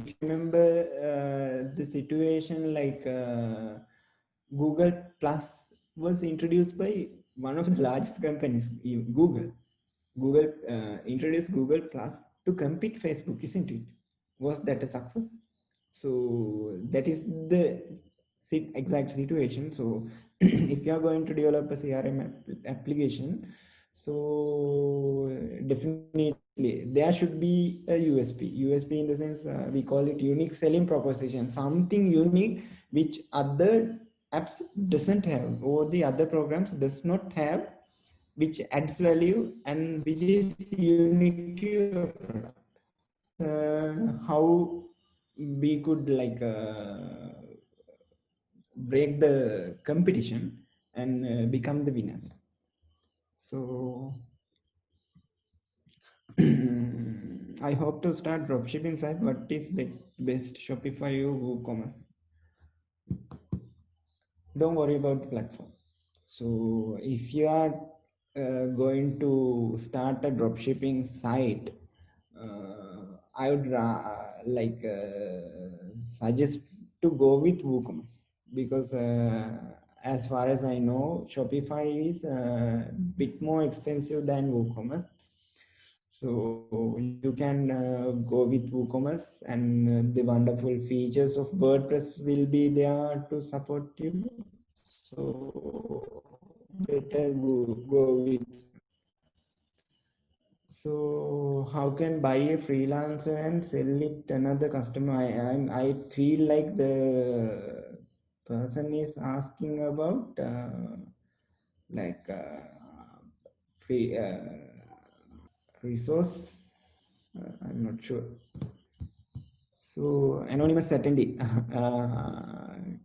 you remember the situation like Google Plus was introduced by one of the largest companies, Google. Google introduced Google Plus to compete Facebook, isn't it? Was that a success? So that is the exact situation. So if you are going to develop a CRM application, so definitely there should be a USP in the sense we call it unique selling proposition, something unique which other apps doesn't have or the other programs does not have, which adds value and which is unique to your product. How we could like break the competition and become the winners. So I hope to start dropshipping site. What is best, Shopify or WooCommerce? Don't worry about the platform. So if you are going to start a dropshipping site, I would suggest to go with WooCommerce, because as far as I know, Shopify is a bit more expensive than WooCommerce. So you can go with WooCommerce, and the wonderful features of WordPress will be there to support you. So better go with. So how can buy a freelancer and sell it another customer? I feel like the person is asking about like free resource. I'm not sure. So anonymous attendee,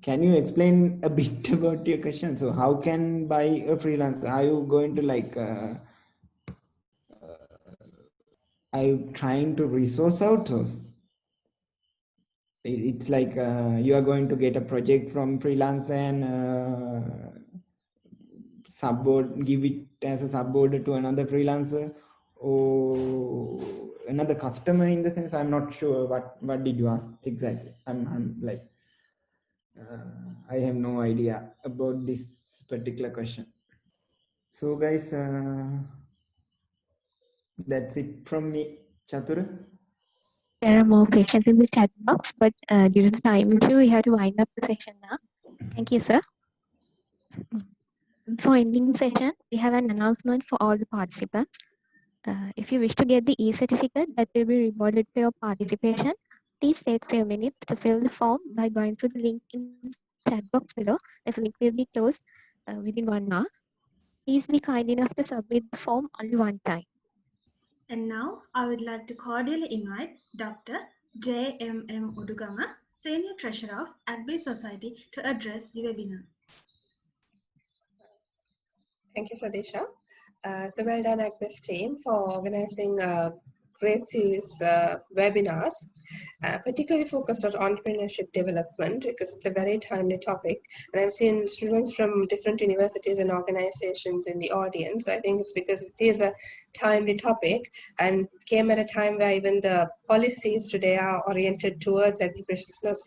can you explain a bit about your question? So how can buy a freelancer? Are you going to like? Are you trying to resource outsource? It's like you are going to get a project from freelancer and give it as a suborder to another freelancer or another customer, in the sense. I'm not sure what did you ask exactly. I'm like I have no idea about this particular question. So guys, that's it from me. Chatura. There are more questions in the chat box, but due to the time issue, we have to wind up the session now. Thank you, sir. For ending the session, we have an announcement for all the participants. If you wish to get the e-certificate that will be rewarded for your participation, please take a few minutes to fill the form by going through the link in the chat box below. This link will be closed within 1 hour. Please be kind enough to submit the form only one time. And now I would like to cordially invite Dr. J.M.M. Udugama, Senior Treasurer of Ag-Biz Society, to address the webinar. Thank you, Sadisha. So well done, Ag-Biz team, for organizing a great series of webinars, particularly focused on entrepreneurship development, because it's a very timely topic. And I've seen students from different universities and organizations in the audience. I think it's because it is a timely topic and came at a time where even the policies today are oriented towards agribusiness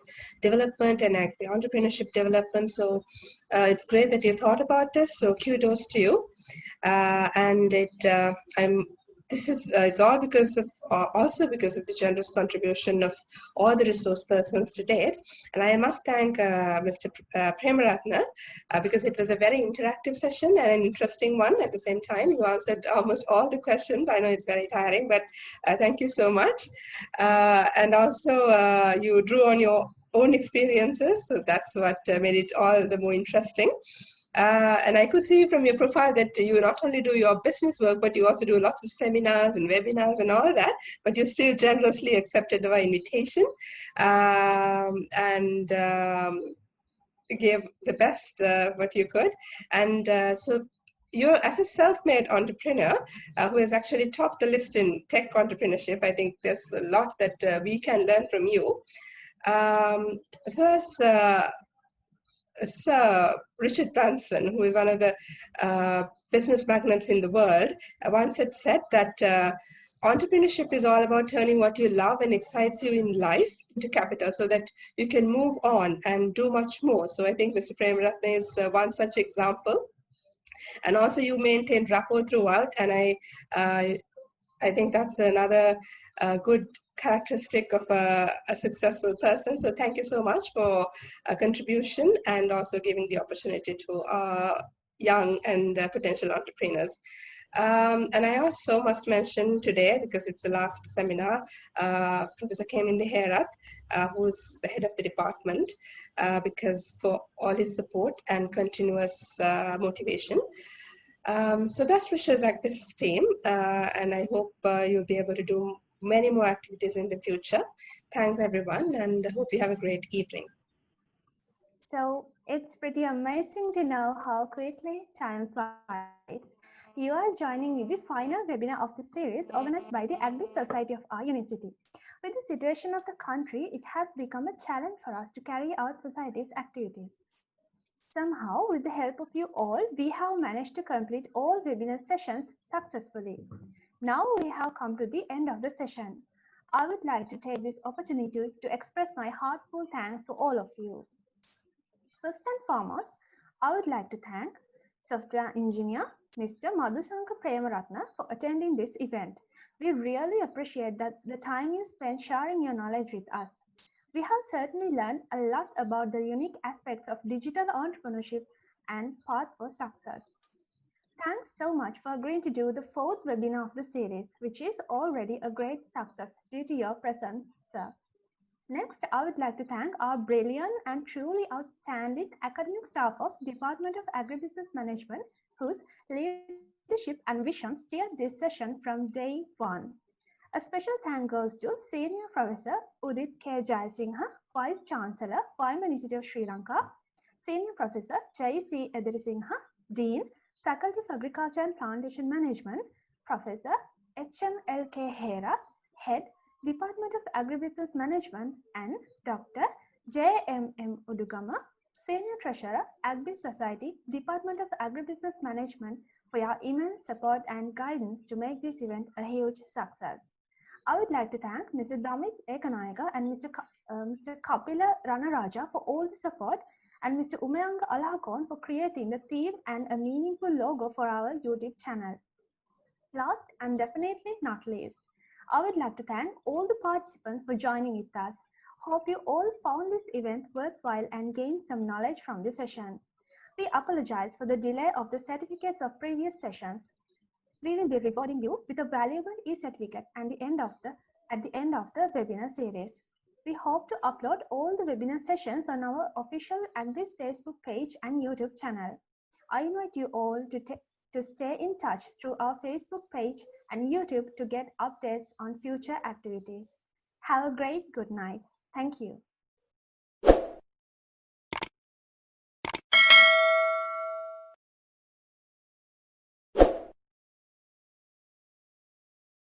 development and entrepreneurship development. So it's great that you thought about this. So kudos to you. And I'm this is it's all because of also because of the generous contribution of all the resource persons to date. And I must thank Mr. Premaratne because it was a very interactive session and an interesting one at the same time. You answered almost all the questions. I know it's very tiring, but thank you so much. And also you drew on your own experiences, so that's what made it all the more interesting. And I could see from your profile that you not only do your business work, but you also do lots of seminars and webinars and all that, but you still generously accepted our invitation and gave the best what you could. And so you're, as a self-made entrepreneur who has actually topped the list in tech entrepreneurship, I think there's a lot that we can learn from you. So as Sir Richard Branson, who is one of the business magnates in the world, once had said that entrepreneurship is all about turning what you love and excites you in life into capital so that you can move on and do much more. So I think Mr. Premaratne is one such example. And also you maintained rapport throughout, and I think that's another good characteristic of a successful person. So thank you so much for a contribution and also giving the opportunity to young and potential entrepreneurs. And I also must mention today, because it's the last seminar, Professor Keminde Herat, who's the head of the department, because for all his support and continuous motivation. So best wishes, Ag-Biz team, and I hope you'll be able to do many more activities in the future. Thanks everyone, and I hope you have a great evening. So it's pretty amazing to know how quickly time flies. You are joining me the final webinar of the series organized by the Ag-Biz Society of our university. With the situation of the country, it has become a challenge for us to carry out society's activities. Somehow, with the help of you all, we have managed to complete all webinar sessions successfully. Now we have come to the end of the session. I would like to take this opportunity to express my heartfelt thanks to all of you. First and foremost, I would like to thank software engineer Mr. Madusanka Premaratne for attending this event. We really appreciate the time you spent sharing your knowledge with us. We have certainly learned a lot about the unique aspects of digital entrepreneurship and path for success. Thanks so much for agreeing to do the fourth webinar of the series, which is already a great success due to your presence, sir. Next, I would like to thank our brilliant and truly outstanding academic staff of Department of Agribusiness Management, whose leadership and vision steered this session from day one. A special thank goes to Senior Professor Udit K. Jayasinghe, Vice Chancellor, Wayamba University of Sri Lanka, Senior Professor Jai C. Edirisinghe, Dean, Faculty of Agriculture and Plantation Management, Professor H.M.L.K. Herat, Head, Department of Agribusiness Management, and Dr. J.M.M. Udugama, Senior Treasurer, Ag-Biz Society, Department of Agribusiness Management, for your immense support and guidance to make this event a huge success. I would like to thank Mr. Damit Ekanayaka and Mr. Kapila Ranaraja for all the support, and Mr. Umayanga Alakon for creating the theme and a meaningful logo for our YouTube channel. Last and definitely not least, I would like to thank all the participants for joining with us. Hope you all found this event worthwhile and gained some knowledge from the session. We apologize for the delay of the certificates of previous sessions. We will be rewarding you with a valuable e-certificate at the end of the webinar series. We hope to upload all the webinar sessions on our official Ag-Biz Facebook page and YouTube channel. I invite you all to stay in touch through our Facebook page and YouTube to get updates on future activities. Have a great good night. Thank you.